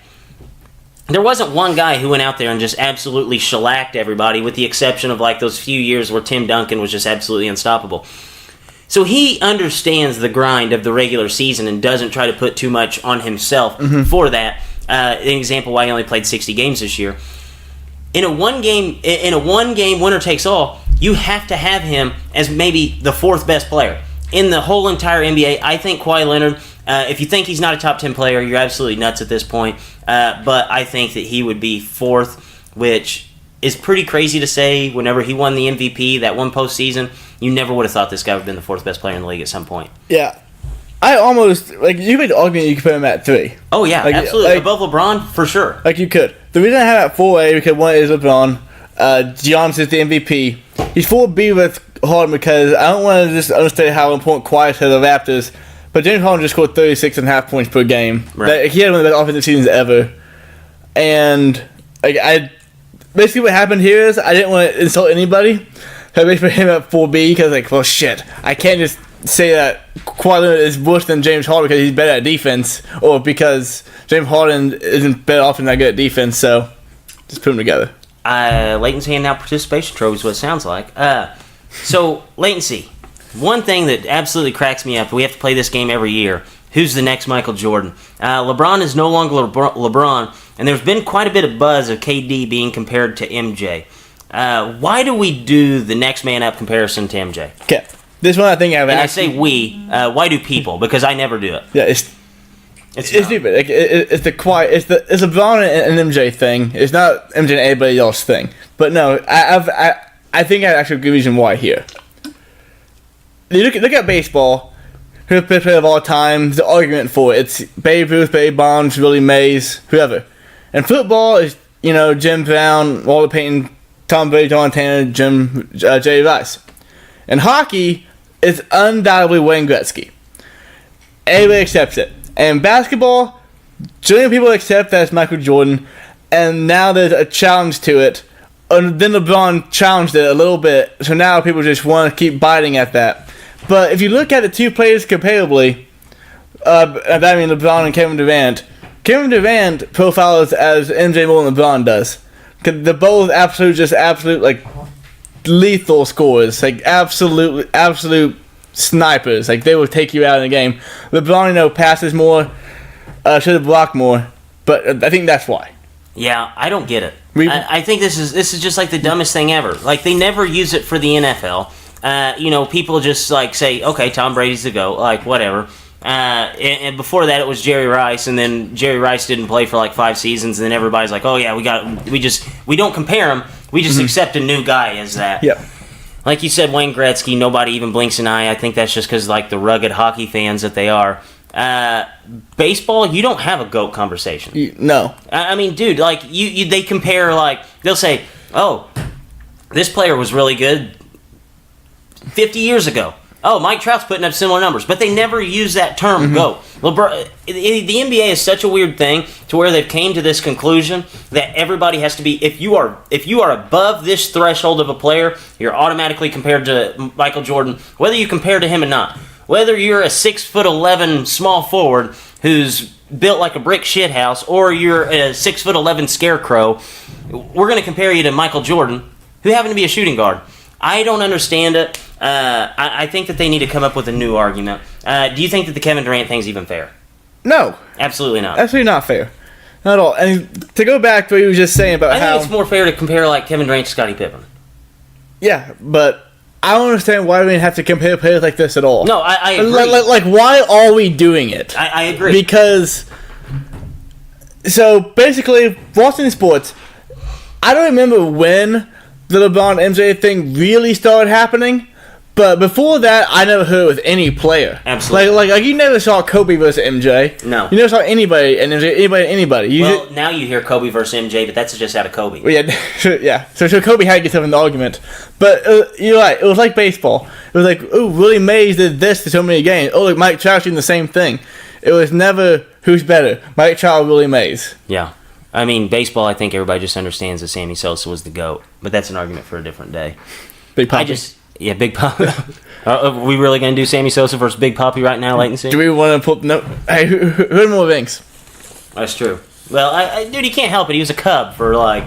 There wasn't one guy who went out there and just absolutely shellacked everybody, with the exception of like those few years where Tim Duncan was just absolutely unstoppable. So he understands the grind of the regular season and doesn't try to put too much on himself for that. An example why he only played 60 games this year. In a one game winner takes all, you have to have him as maybe the 4th best player in the whole entire NBA. I think Kawhi Leonard, if you think he's not a top 10 player, you're absolutely nuts at this point. But I think that he would be 4th, which is pretty crazy to say. Whenever he won the MVP, that one postseason, you never would have thought this guy would have been the 4th best player in the league at some point. Yeah. I almost, you made the argument you could put him at 3. Oh, yeah, absolutely. Above LeBron, for sure. Like, you could. The reason I have it at 4A, because one is LeBron. Giannis is the MVP. He's 4B with Harden because I don't want to just understate how important Kawhi is to the Raptors, but James Harden just scored 36.5 points per game. Right. He had one of the best offensive seasons ever. And basically what happened here is I didn't want to insult anybody. So I basically put him at 4B because, well, shit. I can't just say that Kawhi Leonard is worse than James Harden because he's better at defense, or because James Harden isn't better often that good at defense, so just put them together. Layton's handing out participation trophies, what it sounds like. So, latency. One thing that absolutely cracks me up, we have to play this game every year. Who's the next Michael Jordan? LeBron is no longer LeBron, and there's been quite a bit of buzz of KD being compared to MJ. Why do we do the next man up comparison to MJ? Okay. This one I think I've And I say we. Why do people? Because I never do it. Yeah, it's stupid. Like, it's the LeBron and MJ thing. It's not MJ and anybody else thing. But no, I think I have actually a good reason why here. You look at baseball. Who's the best player of all time? The argument for it. It's Babe Ruth, Barry Bonds, Willie Mays, whoever. And football is Jim Brown, Walter Payton, Tom Brady, John Tanner, Jerry Rice. And hockey is undoubtedly Wayne Gretzky. Everybody accepts it. And basketball, generally people accept that it's Michael Jordan, and now there's a challenge to it. And then LeBron challenged it a little bit, so now people just want to keep biting at that. But if you look at the two players comparably, I mean LeBron and Kevin Durant profiles as MJ more than LeBron does. Because they're both absolute like lethal scorers, like absolute snipers. Like they will take you out in the game. LeBron, passes more, should have blocked more, but I think that's why. Yeah, I don't get it. I think this is just like the dumbest thing ever. Like they never use it for the NFL. People just like say, okay, Tom Brady's the GOAT, like whatever. And before that, it was Jerry Rice, and then Jerry Rice didn't play for like 5 seasons, and then everybody's like, oh yeah, we don't compare him. We just accept a new guy as that. Yep. Like you said, Wayne Gretzky, nobody even blinks an eye. I think that's just because like the rugged hockey fans that they are. Baseball, you don't have a GOAT conversation. No. I mean, dude, like they compare, like they'll say, oh, this player was really good 50 years ago. Oh, Mike Trout's putting up similar numbers, but they never use that term GOAT. LeBron, the NBA is such a weird thing to where they've came to this conclusion that everybody has to be. If you are above this threshold of a player, you're automatically compared to Michael Jordan, whether you compare to him or not. Whether you're a 6'11" small forward who's built like a brick shithouse, or you're a 6'11" scarecrow, we're going to compare you to Michael Jordan, who happened to be a shooting guard. I don't understand it. I think that they need to come up with a new argument. Do you think that the Kevin Durant thing's even fair? No. Absolutely not. Absolutely not fair. Not at all. And to go back to what you were just saying about I think it's more fair to compare like Kevin Durant to Scottie Pippen. Yeah, but I don't understand why we have to compare players like this at all. No, I agree. Like, why are we doing it? I agree. Because, so basically, watching sports, I don't remember when the LeBron MJ thing really started happening, But before that, I never heard it with any player. Absolutely. Like you never saw Kobe versus MJ. No. You never saw anybody and anybody. Well, now you hear Kobe versus MJ, but that's just out of Kobe. Yeah. So Kobe had to get himself in the argument. But you're right. It was like baseball. It was like, oh, Willie Mays did this to so many games. Oh, look, Mike Trout doing the same thing. It was never who's better, Mike Trout or Willie Mays. Yeah. I mean, baseball, I think everybody just understands that Sammy Sosa was the GOAT, but that's an argument for a different day. Big Papi. Big Papi. Are we really going to do Sammy Sosa versus Big Papi right now, latency? Do we want to put no? Hey, who had more rings? That's true. Well, dude, he can't help it. He was a Cub for like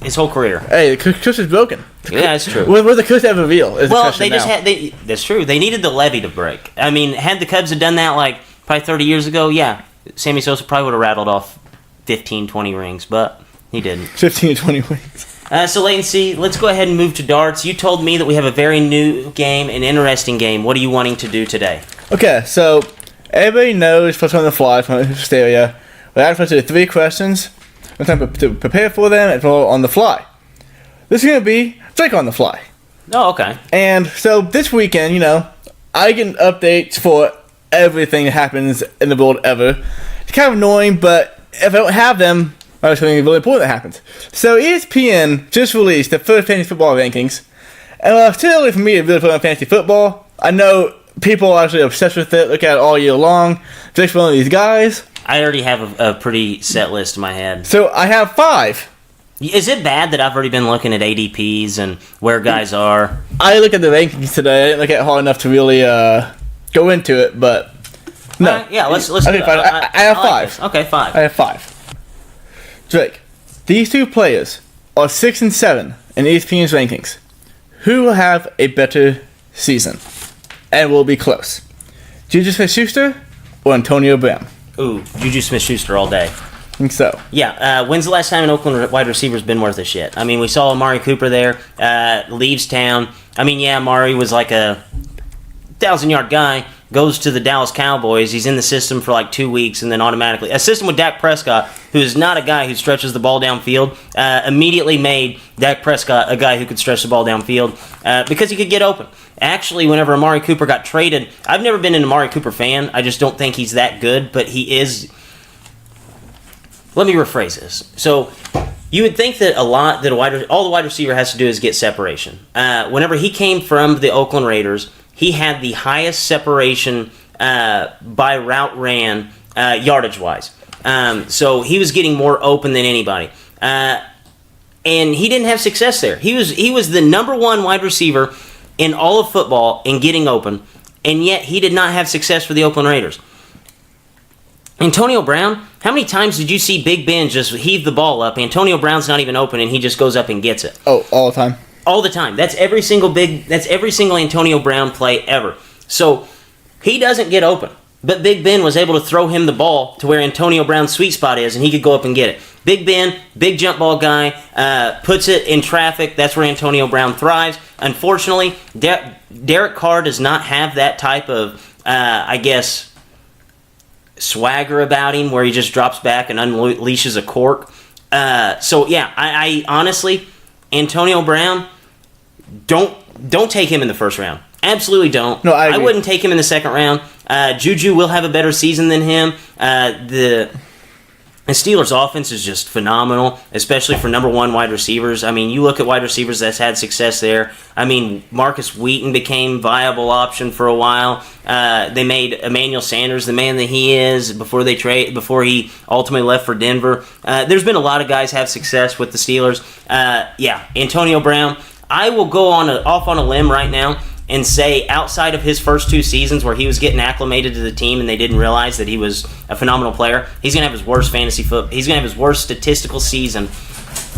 his whole career. Hey, the curse is broken. Yeah, that's true. Where's the curse ever real? Well, they just had. That's true. They needed the levee to break. I mean, had the Cubs had done that like probably 30 years ago, yeah, Sammy Sosa probably would have rattled off 15, 20 rings, but he didn't. 15 to 20 rings. So, latency, let's go ahead and move to darts. You told me that we have a very new game, an interesting game. What are you wanting to do today? Okay, so everybody knows First on the Fly from Hysteria. We have to answer 3 questions. We have to prepare for them and for on the fly. This is going to be Drake on the Fly. Oh, okay. And so this weekend, I get updates for everything that happens in the world ever. It's kind of annoying, but if I don't have them, there's something really important that happens. So ESPN just released the first fantasy football rankings, and it's too early for me to really put on fantasy football. I know people are actually obsessed with it, look at it all year long. Drake's one of these guys. I already have a pretty set list in my head. So I have 5. Is it bad that I've already been looking at ADPs and where guys are? I looked at the rankings today. I didn't look at it hard enough to really go into it, but no. Yeah, let's Okay, fine. I have 5. Okay, 5. I have 5. Drake, these 2 players are 6 and 7 in ESPN's rankings. Who will have a better season and will be close? Juju Smith-Schuster or Antonio Brown? Ooh, Juju Smith-Schuster all day. I think so. Yeah, when's the last time an Oakland wide receiver's been worth a shit? I mean, we saw Amari Cooper there, leaves town. I mean, yeah, Amari was like a 1,000-yard guy, goes to the Dallas Cowboys. He's in the system for like 2 weeks, and then automatically a system with Dak Prescott, who is not a guy who stretches the ball downfield, immediately made Dak Prescott a guy who could stretch the ball downfield because he could get open. Actually, whenever Amari Cooper got traded, I've never been an Amari Cooper fan. I just don't think he's that good, but he is. Let me rephrase this. So, you would think that all the wide receiver has to do is get separation. Whenever he came from the Oakland Raiders, he had the highest separation by route ran yardage-wise. So he was getting more open than anybody. And he didn't have success there. He was the number 1 wide receiver in all of football in getting open, and yet he did not have success for the Oakland Raiders. Antonio Brown, how many times did you see Big Ben just heave the ball up? Antonio Brown's not even open, and he just goes up and gets it. Oh, all the time. All the time. That's every single Antonio Brown play ever. So he doesn't get open. But Big Ben was able to throw him the ball to where Antonio Brown's sweet spot is, and he could go up and get it. Big Ben, big jump ball guy, puts it in traffic. That's where Antonio Brown thrives. Unfortunately, Derek Carr does not have that type of, swagger about him where he just drops back and unleashes a cork. I honestly, Antonio Brown, don't take him in the first round. Absolutely don't. No, I agree. wouldn't take him in the second round. Juju will have a better season than him. The Steelers' offense is just phenomenal, especially for number 1 wide receivers. I mean, you look at wide receivers that's had success there. I mean, Marcus Wheaton became a viable option for a while. They made Emmanuel Sanders the man that he is before he ultimately left for Denver. There's been a lot of guys have success with the Steelers. Antonio Brown. I will go off on a limb right now and say outside of his first 2 seasons where he was getting acclimated to the team and they didn't realize that he was a phenomenal player, he's going to have his worst he's going to have his worst statistical season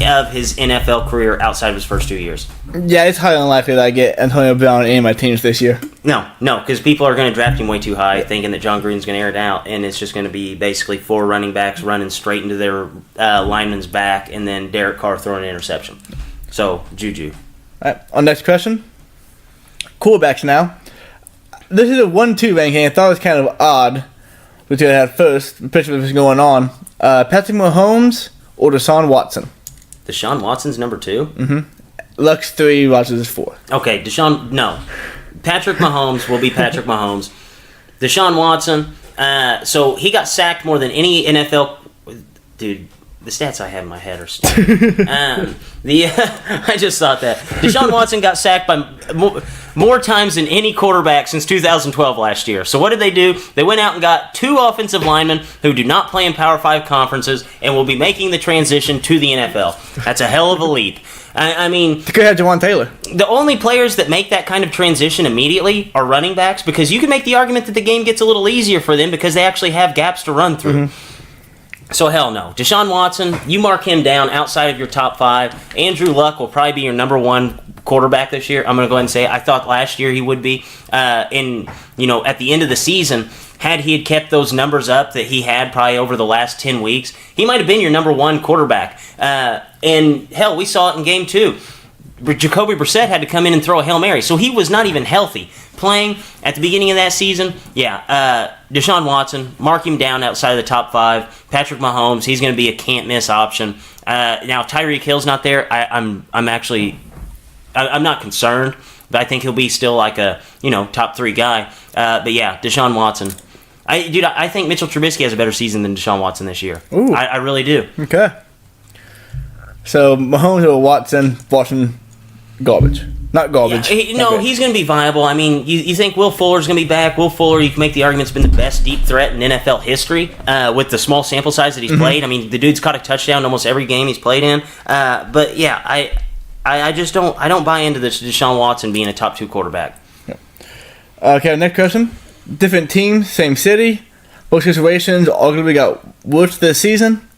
of his NFL career outside of his first 2 years. Yeah, it's highly unlikely that I get Antonio Brown on any of my teams this year. No, because people are going to draft him way too high thinking that John Green's going to air it out, and it's just going to be basically 4 running backs running straight into their lineman's back and then Derek Carr throwing an interception. So, Juju. All right, on next question. Quarterbacks now. This is a 1-2 ranking. I thought it was kind of odd, which I had first, picture of what's going on. Patrick Mahomes or Deshaun Watson? Deshaun Watson's number 2? Mm-hmm. Lux 3, Rodgers is 4. Okay, Deshaun, no. Patrick Mahomes will be Patrick Mahomes. Deshaun Watson, so he got sacked more than any NFL. Dude, the stats I have in my head are stupid. I just thought that. Deshaun Watson got sacked by more times than any quarterback since 2012 last year. So what did they do? They went out and got 2 offensive linemen who do not play in Power 5 conferences and will be making the transition to the NFL. That's a hell of a leap. I mean, They could have Jawan Taylor. the only players that make that kind of transition immediately are running backs, because you can make the argument that the game gets a little easier for them because they actually have gaps to run through. So hell no. Deshaun Watson, you mark him down outside of your top 5. Andrew Luck will probably be your number 1 quarterback this year. I'm going to go ahead and say it. I thought last year he would be. At the end of the season, had he had kept those numbers up that he had probably over the last 10 weeks, he might have been your number 1 quarterback. And hell, we saw it in game 2. Jacoby Brissett had to come in and throw a Hail Mary, so he was not even healthy. Playing at the beginning of that season, Deshaun Watson, mark him down outside of the top 5. Patrick Mahomes, he's going to be a can't-miss option. Now, Tyreek Hill's not there. I'm not concerned, but I think he'll be still like a top 3 guy. But yeah, Deshaun Watson. I think Mitchell Trubisky has a better season than Deshaun Watson this year. Ooh. I really do. Okay. So Mahomes or Watson, garbage. Not garbage. He's going to be viable. I mean, you think Will Fuller's going to be back. Will Fuller, you can make the argument, has been the best deep threat in NFL history with the small sample size that he's played. I mean, the dude's caught a touchdown in almost every game he's played in. But yeah, I just don't buy into this Deshaun Watson being a top 2 quarterback. Okay, next question. Different teams, same city. Both situations arguably got worse this season.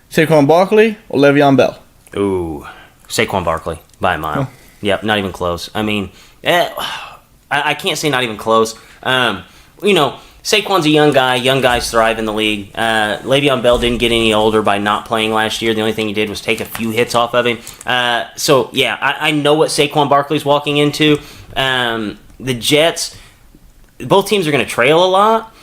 Saquon Barkley or Le'Veon Bell? Ooh, Saquon Barkley by a mile. Yep, not even close. I mean, I can't say not even close. Saquon's a young guy. Young guys thrive in the league. Le'Veon Bell didn't get any older by not playing last year. The only thing he did was take a few hits off of him. I know what Saquon Barkley's walking into. The Jets, both teams are going to trail a lot.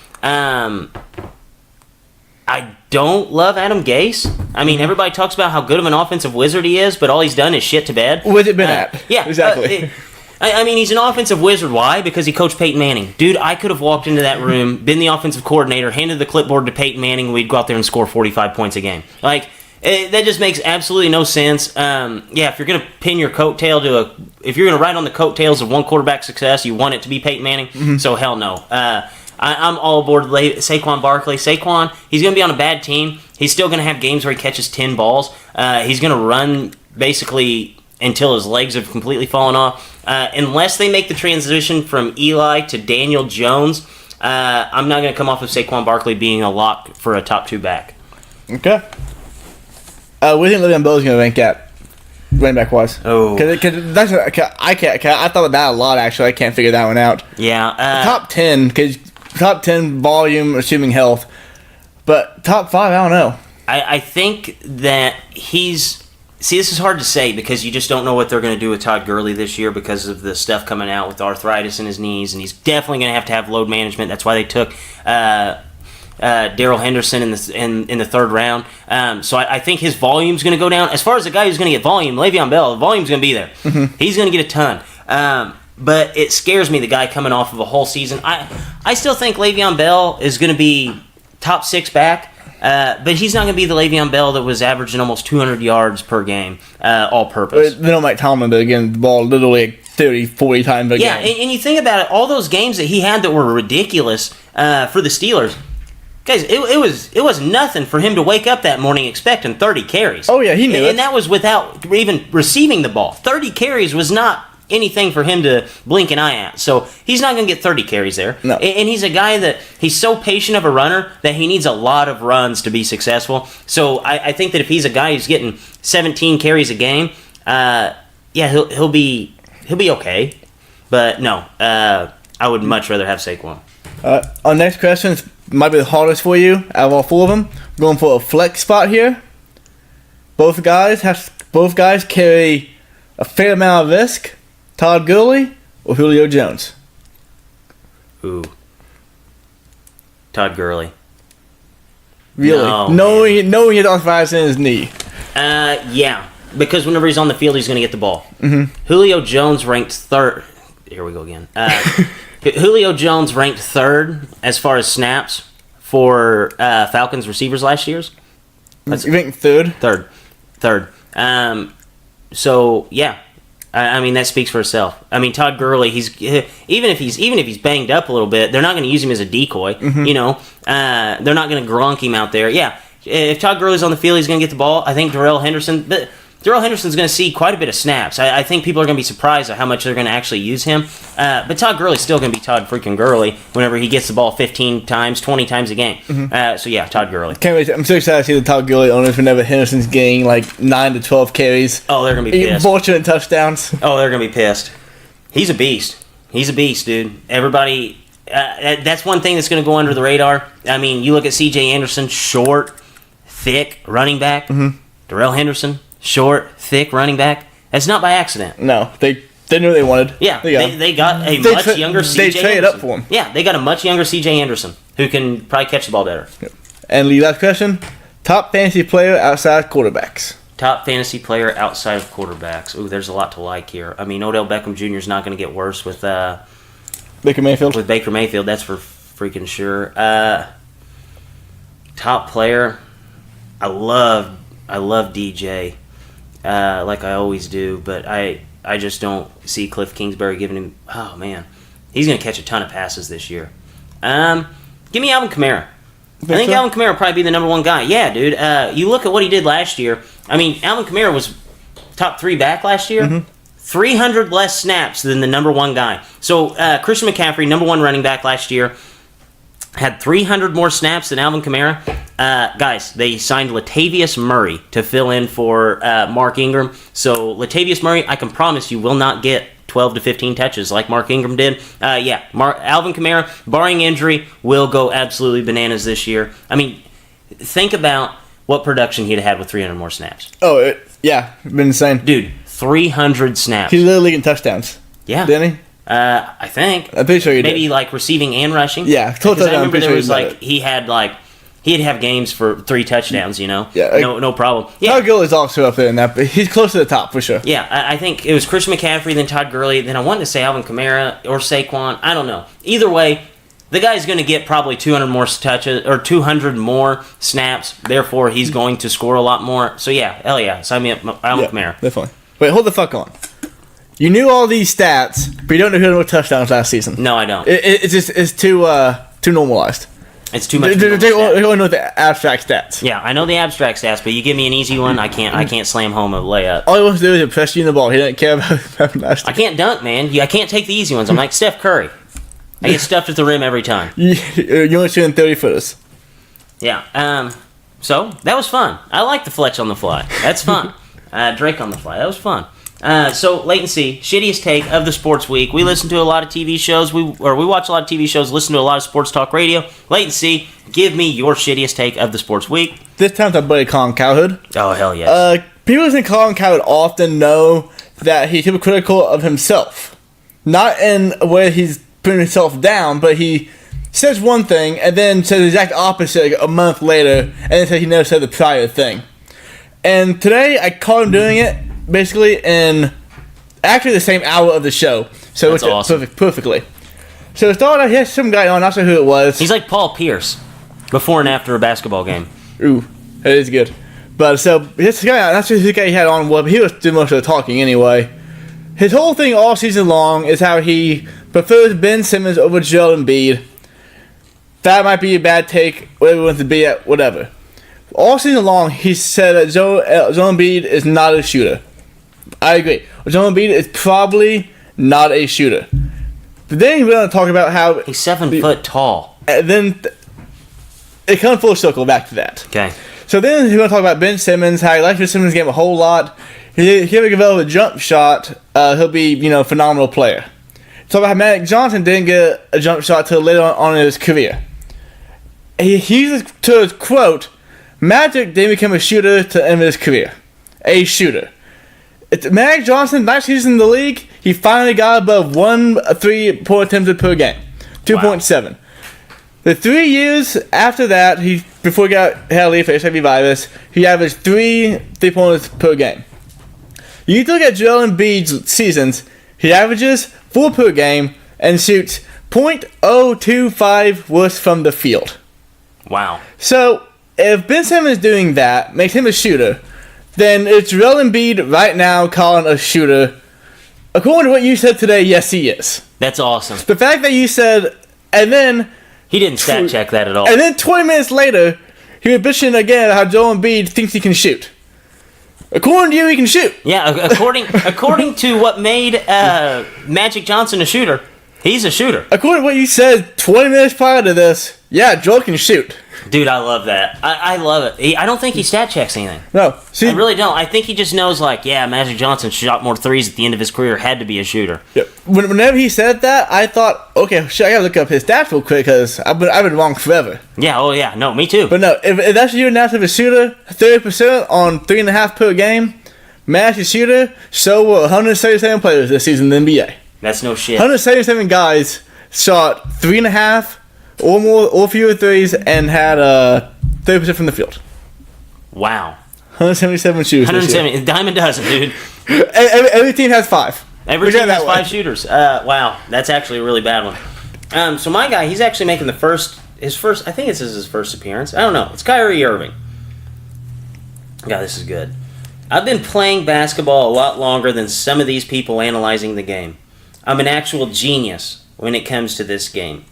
I don't love Adam Gase. I mean, everybody talks about how good of an offensive wizard he is, but all he's done is shit to bed. Where's it been at? Yeah, exactly. I mean, he's an offensive wizard. Why? Because he coached Peyton Manning. Dude, I could have walked into that room, been the offensive coordinator, handed the clipboard to Peyton Manning, and we'd go out there and score 45 points a game. That just makes absolutely no sense. If you're going to pin your coattail if you're going to ride on the coattails of one quarterback's success, you want it to be Peyton Manning. So hell no. I'm all aboard Saquon Barkley. Saquon, he's going to be on a bad team. He's still going to have games where he catches 10 balls. He's going to run basically until his legs have completely fallen off. Unless they make the transition from Eli to Daniel Jones, I'm not going to come off of Saquon Barkley being a lock for a top 2 back. Okay. What do you think Le'Veon Bell is going to rank at, running back wise? Oh. I thought of that a lot, actually. I can't figure that one out. Yeah. Top 10, because top 10 volume, assuming health. But top 5, I don't know. I think that he's... See, this is hard to say because you just don't know what they're going to do with Todd Gurley this year because of the stuff coming out with arthritis in his knees, and he's definitely going to have load management. That's why they took Darrell Henderson in the 3rd round. So I think his volume's going to go down. As far as the guy who's going to get volume, Le'Veon Bell, the volume's going to be there. He's going to get a ton. But it scares me, the guy coming off of a whole season. I still think Le'Veon Bell is going to be top 6 back. But he's not going to be the Le'Veon Bell that was averaging almost 200 yards per game, all-purpose. They don't like Tomlin to get the ball literally 30, 40 times a game. Yeah, and you think about it, all those games that he had that were ridiculous for the Steelers, guys, it was nothing for him to wake up that morning expecting 30 carries. Oh, yeah, he knew it. And that was without even receiving the ball. 30 carries was not anything for him to blink an eye at. So he's not going to get 30 carries there. No. And he's a guy that he's so patient of a runner that he needs a lot of runs to be successful. So I think that if he's a guy who's getting 17 carries a game, he'll be okay. But no, I would much rather have Saquon. Our next question might be the hardest for you out of all 4 of them. We're going for a flex spot here. Both guys carry a fair amount of risk. Todd Gurley or Julio Jones? Ooh. Todd Gurley. Really? No, knowing he had arthritis in his knee. Yeah. Because whenever he's on the field, he's going to get the ball. Mm-hmm. Julio Jones ranked 3rd here we go again. Julio Jones ranked third as far as snaps for Falcons receivers last year's. You ranked third? Third. So yeah, I mean that speaks for itself. I mean Todd Gurley, even if he's banged up a little bit, they're not going to use him as a decoy. Mm-hmm. You know, they're not going to Gronk him out there. Yeah, if Todd Gurley's on the field, he's going to get the ball. I think Darrell Henderson's going to see quite a bit of snaps. I think people are going to be surprised at how much they're going to actually use him. But Todd Gurley's still going to be Todd freaking Gurley whenever he gets the ball 15 times, 20 times a game. Mm-hmm. So yeah, Todd Gurley. Can't wait. I'm so excited to see the Todd Gurley owners whenever Henderson's getting like 9 to 12 carries. Oh, they're going to be pissed. Fortunate touchdowns. Oh, they're going to be pissed. He's a beast. He's a beast, dude. Everybody, that's one thing that's going to go under the radar. I mean, you look at C.J. Anderson, short, thick running back. Mm-hmm. Darrell Henderson, short, thick running back. That's not by accident. No, they knew what they wanted. Yeah, they got a much younger C.J. They traded Anderson. up for him. Yeah, they got a much younger C.J. Anderson who can probably catch the ball better. And the last question, top fantasy player outside quarterbacks. Top fantasy player outside of quarterbacks. Ooh, there's a lot to like here. I mean, Odell Beckham Jr. is not going to get worse with Baker Mayfield. With Baker Mayfield, that's for freaking sure. Top player, I love DJ, like I always do, but I just don't see Cliff Kingsbury giving him. Oh man, he's going to catch a ton of passes this year. Give me Alvin Kamara. I think Alvin Kamara will probably be the number one guy. Yeah, dude. You look at what he did last year. I mean, Alvin Kamara was top 3 back last year. Mm-hmm. 300 less snaps than the number one guy. So Christian McCaffrey, number 1 running back last year, had 300 more snaps than Alvin Kamara. Guys, they signed Latavius Murray to fill in for Mark Ingram. So Latavius Murray, I can promise you, will not get 12 to 15 touches like Mark Ingram did. Alvin Kamara, barring injury, will go absolutely bananas this year. I mean, think about what production he'd had with 300 more snaps. Oh, yeah, been insane. Dude, 300 snaps. He's literally getting touchdowns. Yeah. Didn't he? I think. I'm pretty sure he did. Maybe like receiving and rushing. Yeah, because I remember there was like he'd have games for 3 touchdowns. You know. Yeah. No problem. Yeah. Todd Gurley's also up there in that, but he's close to the top for sure. Yeah, I think it was Christian McCaffrey, then Todd Gurley, then I wanted to say Alvin Kamara or Saquon. I don't know. Either way, the guy's going to get probably 200 more touches or 200 more snaps. Therefore, he's going to score a lot more. So yeah, hell yeah, sign me up, Alvin Kamara. Definitely. Wait, hold the fuck on. You knew all these stats, but you don't know who had more touchdowns last season. No, I don't. It's too normalized. It's too much. They only know the abstract stats. Yeah, I know the abstract stats, but you give me an easy one, I can't slam home a layup. All he wants to do is impress you in the ball. He doesn't care about last year. I can't dunk, man. I can't take the easy ones. I'm like Steph Curry. I get stuffed at the rim every time. You're only shooting 30-footers. Yeah. So that was fun. I like the flex on the fly. That's fun. Drake on the fly. That was fun. So latency, shittiest take of the sports week. We listen to a lot of TV shows. We watch a lot of TV shows. Listen to a lot of sports talk radio. Latency, give me your shittiest take of the sports week. This time's our buddy Colin Cowherd. Oh hell yes. People who think Colin Cowherd often know that he's hypocritical of himself, not in a way he's putting himself down, but he says one thing and then says the exact opposite like, a month later, and then says he never said the prior thing. And today I caught him doing it. Basically, in actually the same hour of the show, so That's it's awesome. perfectly. So it started out, he had some guy on, not sure who it was. He's like Paul Pierce, before and after a basketball game. Ooh, that is good. But so this guy, not sure who the guy he had on was, but he was doing most of the talking anyway. His whole thing all season long is how he prefers Ben Simmons over Joel Embiid. That might be a bad take, whatever he wants to be at, whatever. All season long, he said that Joel Embiid is not a shooter. I agree. Joel Embiid is probably not a shooter. But then he went on to talk about how... He's 7 foot tall. And then it comes full circle back to that. Okay. So then he went to talk about Ben Simmons, how he likes Ben Simmons' game a whole lot. If he ever develop a jump shot, he'll be, a phenomenal player. Talk about how Magic Johnson didn't get a jump shot till later on in his career. He uses to his quote, Magic didn't become a shooter to the end of his career. A shooter. It's Magic Johnson, 9 seasons in the league, he finally got above 1 3-point attempted per game. 2.7. Wow. The 3 years after that, before he had a leave for HIV virus, he averaged 3 3-pointers per game. You look at Joel Embiid's seasons, He averages 4 per game and shoots .025 worse from the field. Wow. So, if Ben Simmons doing that makes him a shooter, then it's Joel Embiid right now calling a shooter. According to what you said today, yes, he is. That's awesome. The fact that you said, and then He didn't stat check that at all. And then 20 minutes later, he was bitching again how Joel Embiid thinks he can shoot. According to you, he can shoot. Yeah, according to what made Magic Johnson a shooter, he's a shooter. According to what you said 20 minutes prior to this, yeah, Joel can shoot. Dude, I love that. I love it. I don't think he stat checks anything. No, see, I really don't. I think he just knows, like, yeah, Magic Johnson shot more threes at the end of his career, had to be a shooter. yeah, whenever he said that, I thought, okay, shit, I gotta look up his stats real quick because I've been wrong forever. Yeah, oh yeah, no, me too. But no, if that's your analysis of a shooter, 30% on 3.5 per game, Magic shooter, so were 177 players this season in the NBA. That's no shit. 177 guys shot 3.5 or more or fewer threes and had 30% from the field. Wow. 177 shooters. 170, dime a dozen, dude. Every team has 5. Every team has 5 shooters. Wow, that's actually a really bad one. So my guy, he's actually making his first, I think this is his first appearance. I don't know. It's Kyrie Irving. God, this is good. I've been playing basketball a lot longer than some of these people analyzing the game. I'm an actual genius when it comes to this game.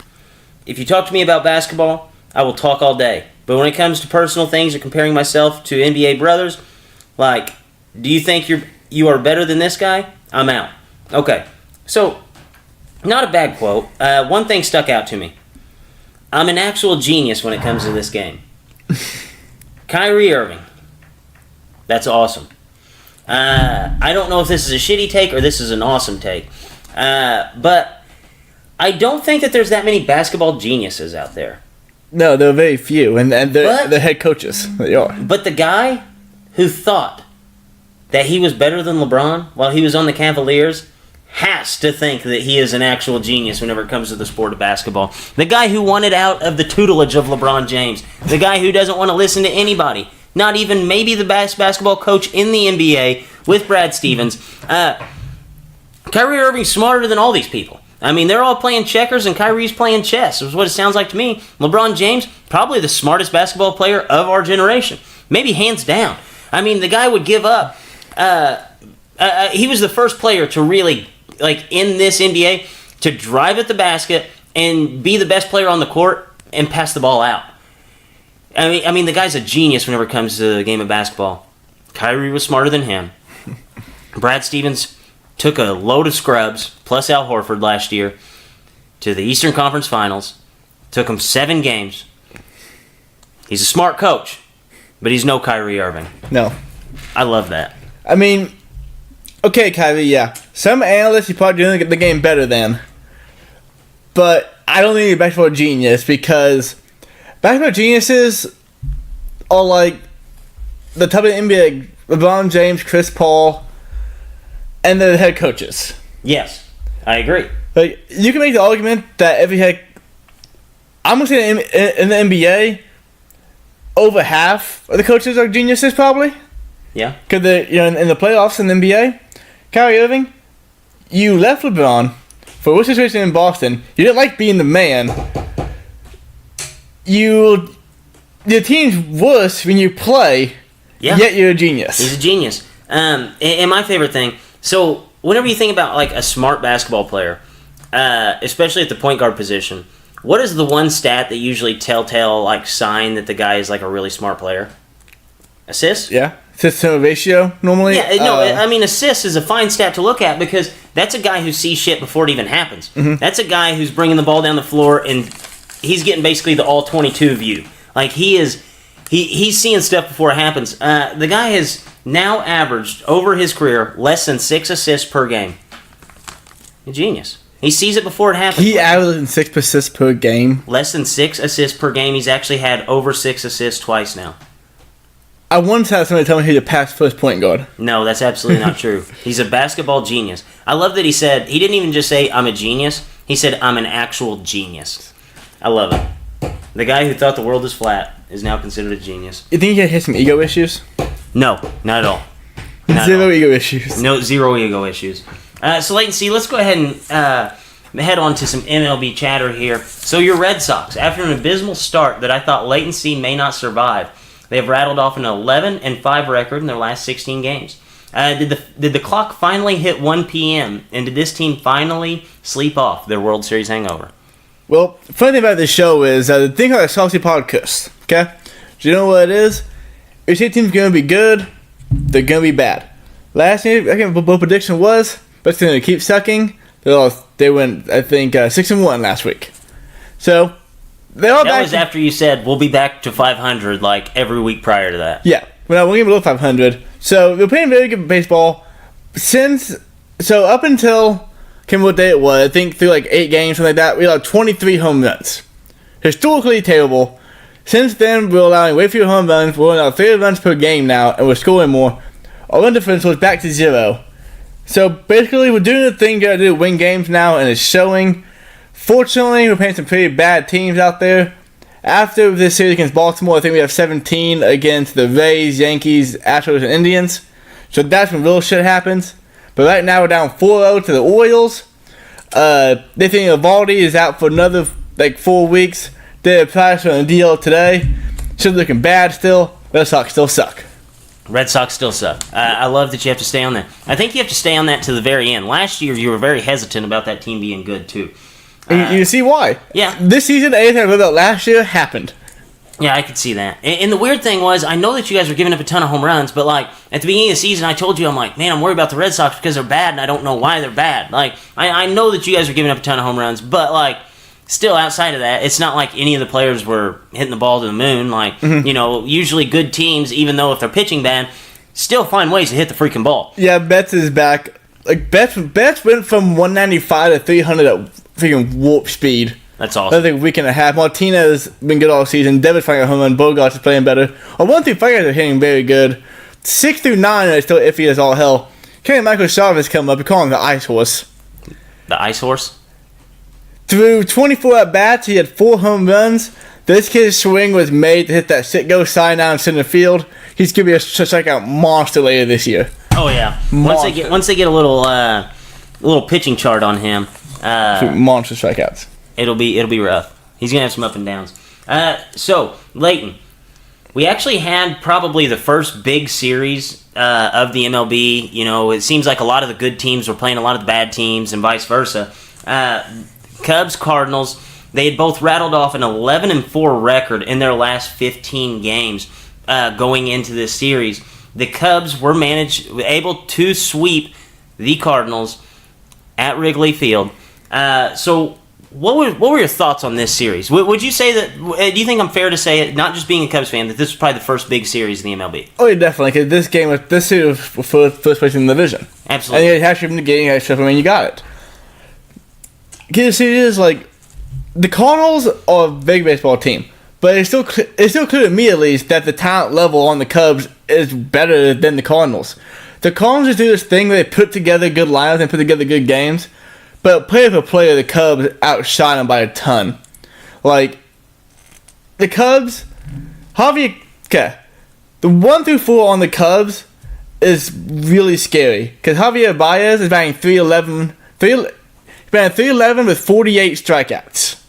If you talk to me about basketball, I will talk all day. But when it comes to personal things or comparing myself to NBA brothers, like, do you think you are better than this guy? I'm out. Okay, so, not a bad quote. One thing stuck out to me. I'm an actual genius when it comes to this game. Kyrie Irving. That's awesome. I don't know if this is a shitty take or this is an awesome take. But I don't think that there's that many basketball geniuses out there. No, there are very few, and they're head coaches. They are. But the guy who thought that he was better than LeBron while he was on the Cavaliers has to think that he is an actual genius whenever it comes to the sport of basketball. The guy who wanted out of the tutelage of LeBron James. The guy who doesn't want to listen to anybody. Not even maybe the best basketball coach in the NBA with Brad Stevens. Kyrie Irving's smarter than all these people. I mean, they're all playing checkers and Kyrie's playing chess, is what it sounds like to me. LeBron James, probably the smartest basketball player of our generation. Maybe hands down. I mean, the guy would give up. He was the first player to really, like, in this NBA, to drive at the basket and be the best player on the court and pass the ball out. I mean, the guy's a genius whenever it comes to the game of basketball. Kyrie was smarter than him. Brad Stevens took a load of scrubs, plus Al Horford last year, to the Eastern Conference Finals. Took him 7 games. He's a smart coach, but he's no Kyrie Irving. No. I love that. I mean, okay, Kyrie, yeah. Some analysts you probably doing the game better than. But I don't think you're a basketball genius because basketball geniuses are like the type of NBA, LeBron James, Chris Paul, and the head coaches. Yes, I agree. Like, you can make the argument that every head... I'm going to say in the NBA, over half of the coaches are geniuses, probably. Yeah. Because in the playoffs in the NBA, Kyrie Irving, you left LeBron for a situation in Boston. You didn't like being the man. Your team's worse when you play, yet you're a genius. He's a genius. And my favorite thing, so whenever you think about like a smart basketball player, especially at the point guard position, what is the one stat that usually telltale like sign that the guy is like a really smart player? Assists? Yeah. Assist-to ratio, normally. Yeah, no, I mean, assists is a fine stat to look at because that's a guy who sees shit before it even happens. Mm-hmm. That's a guy who's bringing the ball down the floor and he's getting basically the all-22 view. Like, he's seeing stuff before it happens. The guy has now averaged, over his career, less than 6 assists per game. A genius. He sees it before it happens. He averaged 6 assists per game. Less than 6 assists per game. He's actually had over 6 assists twice now. I once had somebody tell me he's a past first point guard. No, that's absolutely not true. He's a basketball genius. I love that he didn't even just say, I'm a genius. He said, I'm an actual genius. I love it. The guy who thought the world is flat is now considered a genius. You think he has some ego issues? No, not at all. Zero ego issues. No, zero ego issues. So Leighton C, let's go ahead and head on to some MLB chatter here. So your Red Sox, after an abysmal start that I thought Leighton C may not survive, they have rattled off an 11-5 record in their last 16 games. Did the clock finally hit 1 p.m., and did this team finally sleep off their World Series hangover? Well, the funny thing about this show is the thing about the Saucy Podcast, okay? Do you know what it is? If you say a team's going to be good, they're going to be bad. Last year, I think what prediction was, but they're going to keep sucking. They went, I think, 6-1 last week. So, they're all That back. was after you said we'll be back to 500 like every week prior to that. Yeah, we're getting below 500. So, they're playing very good baseball. Up until, can't remember what day it was, I think through like 8 games, something like that, we allowed 23 home runs. Historically terrible. Since then, we're allowing way fewer home runs. We're allowing 30 runs per game now, and we're scoring more. Our run differential is back to 0. So basically, we're doing the thing you gotta do to win games now, and it's showing. Fortunately, we're playing some pretty bad teams out there. After this series against Baltimore, I think we have 17 against the Rays, Yankees, Astros, and Indians. So that's when real shit happens. But right now, we're down 4-0 to the Orioles. They think Evaldi is out for another 4 weeks. They applied for a deal today. Still looking bad still. Red Sox still suck. Red Sox still suck. I love that you have to stay on that. I think you have to stay on that to the very end. Last year, you were very hesitant about that team being good, too. And you see why. Yeah. This season, anything I wrote about last year happened. Yeah, I could see that. And the weird thing was, I know that you guys were giving up a ton of home runs, but, at the beginning of the season, I told you, I'm like, man, I'm worried about the Red Sox because they're bad, and I don't know why they're bad. I know that you guys were giving up a ton of home runs, but, still, outside of that, it's not like any of the players were hitting the ball to the moon. Usually good teams, even though if they're pitching bad, still find ways to hit the freaking ball. Yeah, Betts is back. Betts went from 195 to 300 at freaking warp speed. That's awesome. I think a week and a half. Martinez been good all season. Devin's finding a home run. Bogarts is playing better. Our 1 through 5 guys are hitting very good. 6 through 9 are still iffy as all hell. Kenny Michael Chavez come up. We call him the Ice Horse. The Ice Horse? Through 24 at-bats, he had 4 home runs. This kid's swing was made to hit that sit-go sign down center field. He's going to be a strikeout monster later this year. Oh, yeah. Once they get a little pitching chart on him, monster strikeouts. It'll be rough. He's going to have some up and downs. So, Leighton, we actually had probably the first big series of the MLB. It seems like a lot of the good teams were playing a lot of the bad teams and vice versa. Cubs, Cardinals, they had both rattled off an 11-4 record in their last 15 games going into this series. The Cubs were able to sweep the Cardinals at Wrigley Field. So, what were your thoughts on this series? Would you say that? Do you think I'm fair to say, not just being a Cubs fan, that this was probably the first big series in the MLB? Oh, yeah, definitely. Because this series was for first place in the division. Absolutely. And you had to from the game, you had to when you got it. Because the series, the Cardinals are a big baseball team, but it's still clear to me at least that the talent level on the Cubs is better than the Cardinals. The Cardinals just do this thing where they put together good lineups and put together good games, but player for player, the Cubs outshine them by a ton. The Cubs, the 1 through 4 on the Cubs is really scary because Javier Baez is batting 311 with 48 strikeouts.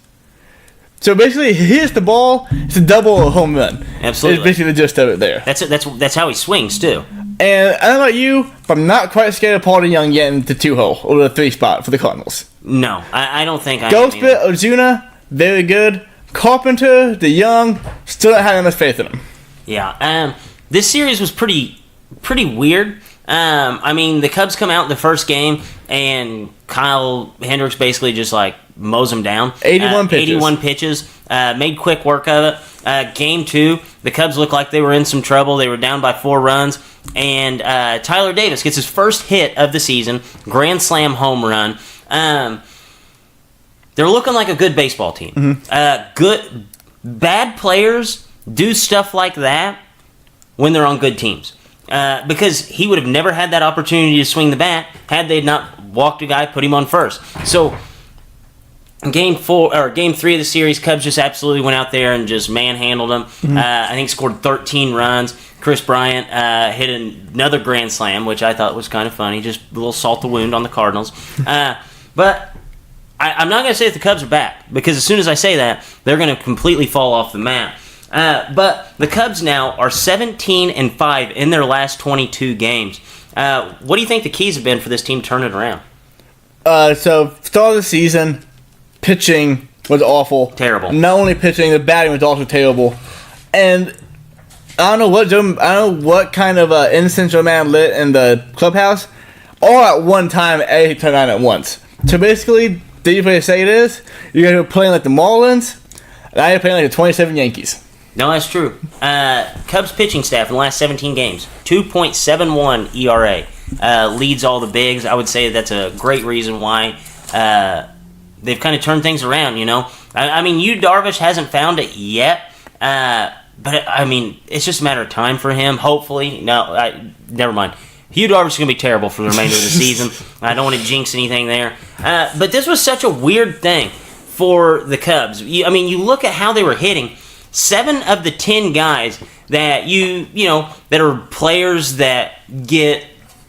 So basically, he hits the ball, it's a double or a home run. Absolutely. It's basically the gist of it there. That's how he swings, too. And I don't know about you, but I'm not quite scared of Paul DeYoung getting the 2-hole or the 3 spot for the Cardinals. No, I don't think I am Goldspit, either. Ozuna, very good. Carpenter, DeYoung, still not having much faith in him. Yeah, this series was pretty weird. The Cubs come out in the first game, and Kyle Hendricks basically just mows them down. 81 pitches. 81 pitches. Made quick work of it. Game 2, the Cubs looked like they were in some trouble. They were down by 4 runs, and Tyler Davis gets his first hit of the season, grand slam home run. They're looking like a good baseball team. Mm-hmm. Bad players do stuff like that when they're on good teams. Because he would have never had that opportunity to swing the bat had they not walked a guy, put him on first. So, Game 3 of the series, Cubs just absolutely went out there and just manhandled them. Mm-hmm. I think scored 13 runs. Chris Bryant hit another grand slam, which I thought was kind of funny. Just a little salt the wound on the Cardinals. But I'm not going to say that the Cubs are back, because as soon as I say that, they're going to completely fall off the map. But the Cubs now are 17-5 in their last 22 games. What do you think the keys have been for this team turning it around? So start of the season, pitching was awful. Terrible. Not only pitching, the batting was also terrible. And I don't know what kind of incense Joe Man lit in the clubhouse. All at one time, everything turned on at once. So basically, the easiest way to say it is, you guys were playing like the Marlins, and now you're playing like the 27 Yankees. No, that's true. Cubs pitching staff in the last 17 games, 2.71 ERA. Leads all the bigs. I would say that's a great reason why they've kind of turned things around, you know. I mean, Yu Darvish hasn't found it yet, but, I mean, it's just a matter of time for him, hopefully. No, never mind. Yu Darvish is going to be terrible for the remainder of the season. I don't want to jinx anything there. But this was such a weird thing for the Cubs. I mean, you look at how they were hitting. 7 of the 10 guys that that are players that get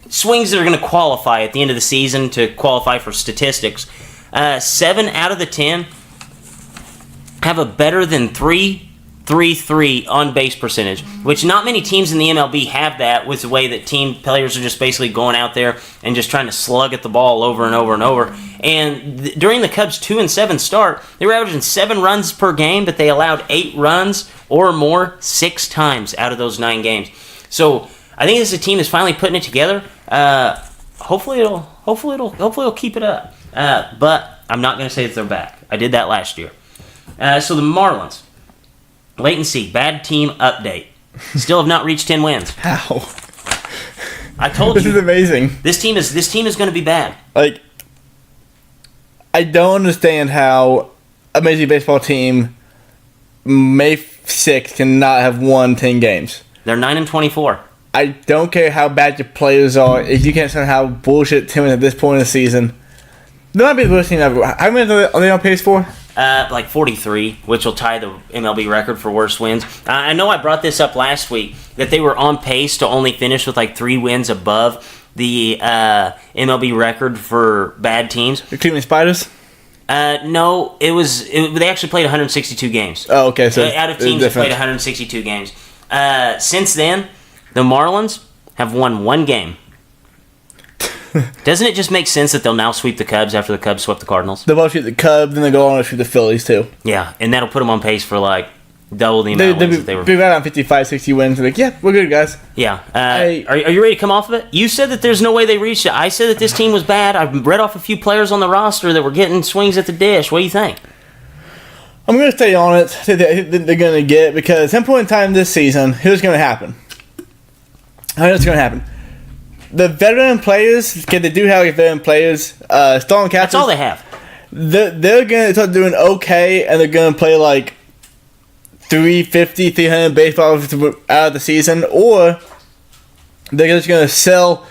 swings that are going to qualify at the end of the season to qualify for statistics. 7 out of the 10 have a better than 3.33 on base percentage, which not many teams in the MLB have that, with the way that team players are just basically going out there and just trying to slug at the ball over and over and over. And during the Cubs' 2-7 start, they were averaging 7 runs per game, but they allowed 8 runs or more 6 times out of those 9 games. So I think this is a team that's finally putting it together. Hopefully it'll keep it up. But I'm not going to say that they're back. I did that last year. So the Marlins. Wait and see. Bad team update. Still have not reached 10 wins. How? I told This you. is amazing. This team is going to be bad. Like, I don't understand how a Major League Baseball team, May 6th, cannot have won 10 games. They're 9-24. I don't care how bad your players are. If you can't somehow bullshit Timmons at this point in the season, they might be the worst team ever. How many are they on pace for? Like 43, which will tie the MLB record for worst wins. I know I brought this up last week, that they were on pace to only finish with like 3 wins above the MLB record for bad teams. The Cleveland Spiders? No, they actually played 162 games. Oh, okay. So out of teams that played 162 games. Since then, the Marlins have won 1 game. Doesn't it just make sense that they'll now sweep the Cubs after the Cubs swept the Cardinals? They'll both shoot the Cubs, then they go on to shoot the Phillies, too. Yeah, and that'll put them on pace for like double the amount of wins that they were. Be right on 55, 60 wins. Like, yeah, we're good, guys. Yeah. Are you ready to come off of it? You said that there's no way they reached it. I said that this team was bad. I've read off a few players on the roster that were getting swings at the dish. What do you think? I'm going to stay on it. They're going to get, because at some point in time this season, here's going to happen. Here's going to happen. The veteran players, because they do have veteran players, starting catchers. That's all they have. They're going to start doing okay, and they're going to play like 350, 300 baseballs out of the season, or they're just going to sell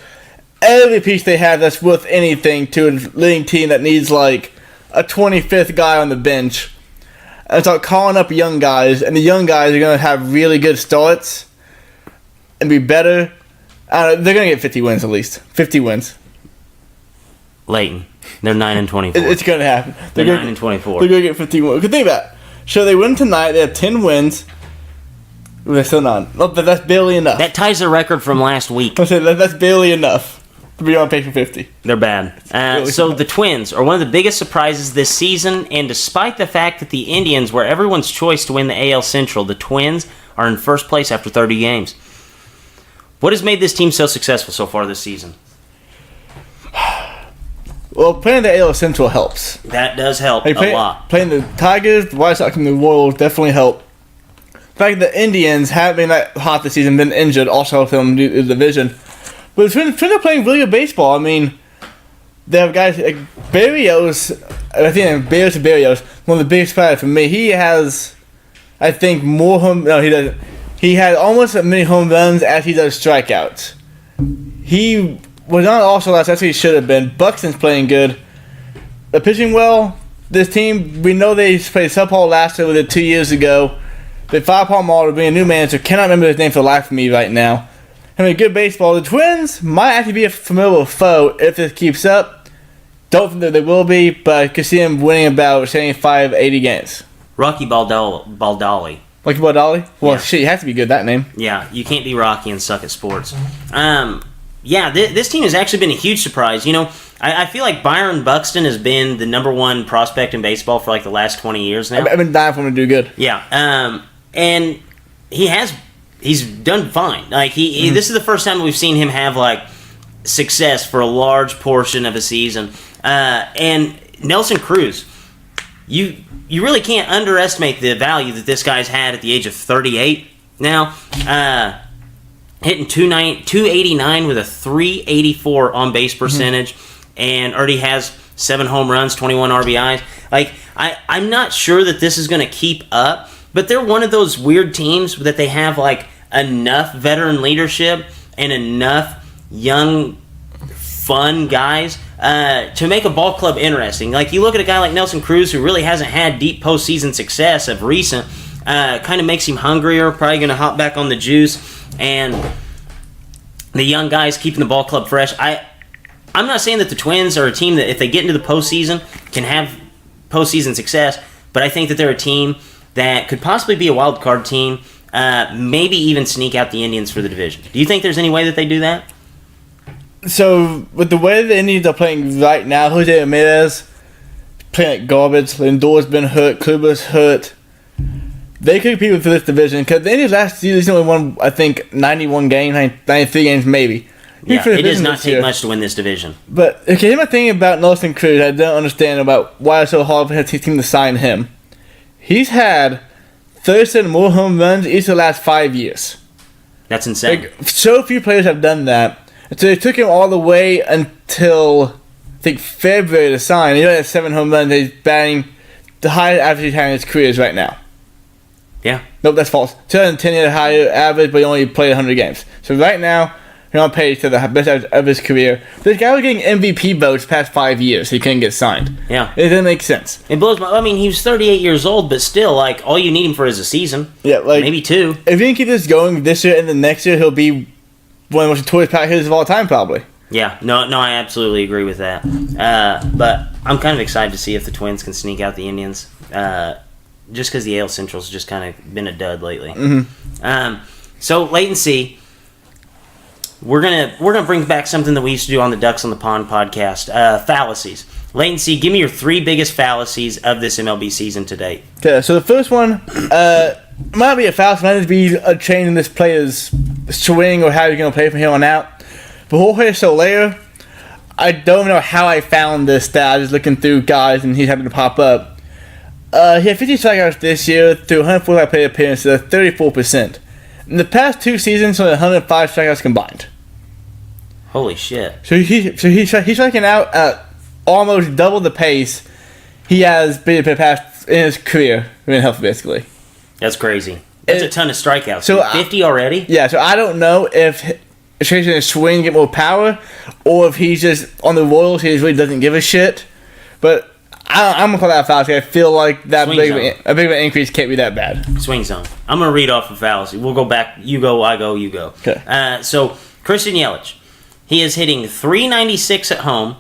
every piece they have that's worth anything to a leading team that needs like a 25th guy on the bench, and start calling up young guys, and the young guys are going to have really good starts and be better. They're going to get 50 wins at least. 50 wins. Leighton. They're 9-24. It's going to happen. They're 9-24. They're going to get 50 wins. Good think about it. So they win tonight. They have 10 wins. They're still not. No, but that's barely enough. That ties the record from last week. That's barely enough to be on pace for 50. They're bad. So the Twins are one of the biggest surprises this season, and despite the fact that the Indians were everyone's choice to win the AL Central, the Twins are in first place after 30 games. What has made this team so successful so far this season? Well, playing the AL Central helps. That does help a lot. Playing the Tigers, the White Sox, and the Royals definitely help. The fact that the Indians haven't been that hot this season, been injured, also helped them do the division. But the Twins are playing really good baseball. I mean, they have guys like Berrios. I think Berrios, one of the biggest players for me. He has, I think, more home. No, he doesn't. He had almost as many home runs as he does strikeouts. He was not also last. That's what he should have been. Buxton's playing good. They're pitching well. This team, we know they played subpar last year with it 2 years ago. They fired Paul Molitor, bring a new manager. Cannot remember his name for the life of me right now. I mean, good baseball. The Twins might actually be a formidable foe if this keeps up. Don't think that they will be, but I could see them winning about 75, 80 games. Rocky Baldali. Like Baldali? Well, Yeah. shit, you have to be good at that name. Yeah, you can't be Rocky and suck at sports. This team has actually been a huge surprise. You know, I feel like Byron Buxton has been the number one prospect in baseball for like the last 20 years now. I've been dying for him to do good. Yeah, and he's done fine. Like this is the first time we've seen him have like success for a large portion of a season. And Nelson Cruz, you really can't underestimate the value that this guy's had at the age of 38 now. Hitting 289 with a 384 on base percentage, and already has 7 home runs, 21 RBIs. Like I'm not sure that this is going to keep up, but they're one of those weird teams that they have like enough veteran leadership and enough young, fun guys to make a ball club interesting. Like you look at a guy like Nelson Cruz, who really hasn't had deep postseason success of recent. Kind of makes him hungrier, probably going to hop back on the juice, and the young guys keeping the ball club fresh. I'm not saying that the Twins are a team that if they get into the postseason can have postseason success, but I think that they're a team that could possibly be a wild card team, maybe even sneak out the Indians for the division. Do you think there's any way that they do that? So, with the way the Indians are playing right now, Jose Ramirez playing like garbage, Lindor's been hurt, Kluber's hurt. They could compete for this division because the Indians last season only won, I think, 91 games, 93 games maybe. Yeah, it does not take much to win this division. But, okay, here's my thing about Nelson Cruz. I don't understand about why it's so hard for his team to sign him. He's had 37 more home runs each of the last 5 years. That's insane. Like, so few players have done that. So it took him all the way until, I think, February to sign. He only has 7 home runs. He's batting the highest average he's had in his career is right now. Yeah. Nope, that's false. 2010 he had a higher average, but he only played 100 games. So right now, he's on pace to the best average of his career. This guy was getting MVP votes past 5 years. He couldn't get signed. Yeah. It doesn't make sense. It blows my... I mean, he was 38 years old, but still, like, all you need him for is a season. Yeah, like... Maybe 2. If he can keep this going this year and the next year, he'll be one of the most notorious power hitters of all time, probably. Yeah. No, I absolutely agree with that. But I'm kind of excited to see if the Twins can sneak out the Indians. Just because the AL Central's just kind of been a dud lately. Mm-hmm. So wait and see. We're gonna bring back something that we used to do on the Ducks on the Pond podcast. Fallacies. Wait and see. Give me your 3 biggest fallacies of this MLB season to date. Okay, so the first one might be a fallacy. Might be a change in this player's swing or how he's going to play from here on out. But Jorge Soler, I don't know how I found this stat. I was just looking through guys and he happened to pop up. He had 50 strikeouts this year through 145 plate appearances, 34%. In the past 2 seasons, only 105 strikeouts combined. Holy shit. So he's striking out at almost double the pace he has been past in his career in health, basically. That's crazy. That's a ton of strikeouts. So 50 already? Yeah, so I don't know if he's changing his swing to get more power, or if he's just on the Royals, he really doesn't give a shit. But I'm going to call that a fallacy. I feel like that Swing big zone. of an increase can't be that bad. Swing zone. I'm going to read off a fallacy. We'll go back. You go, I go, you go. Okay. So, Christian Yelich. He is hitting .396 at home,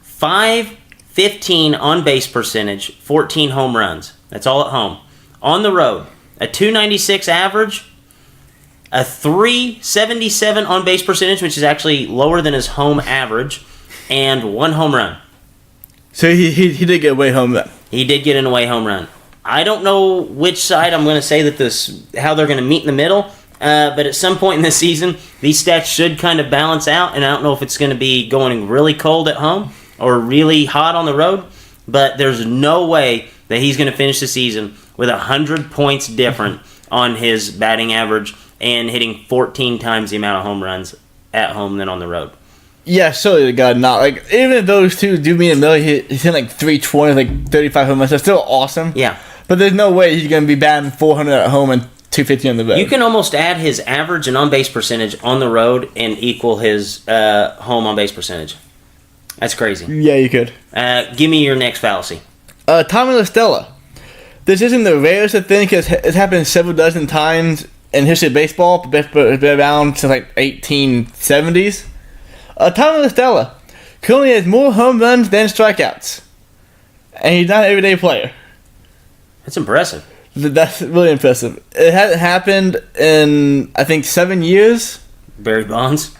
.515 on base percentage, 14 home runs. That's all at home. On the road, a .296 average, a .377 on base percentage, which is actually lower than his home average, and 1 home run. So he did get away home then. He did get an away home run. I don't know which side I'm going to say that how they're going to meet in the middle, but at some point in the season, these stats should kind of balance out, and I don't know if it's going to be going really cold at home or really hot on the road, but there's no way that he's going to finish the season with 100 points different on his batting average and hitting 14 times the amount of home runs at home than on the road. Yeah, surely to God not. Like, even if those two do meet in the middle, he's in like 320, like 35 home runs. That's still awesome. Yeah. But there's no way he's going to be batting 400 at home and 250 on the road. You can almost add his average and on-base percentage on the road and equal his home on-base percentage. That's crazy. Yeah, you could. Give me your next fallacy. Tommy La Stella. this isn't the rarest of things because it's happened several dozen times in history of baseball, but it's been around since like 1870s. Tommy La Stella currently has more home runs than strikeouts, and he's not an everyday player. That's impressive. That's really impressive. It hasn't happened in, I think, 7 years. Barry Bonds.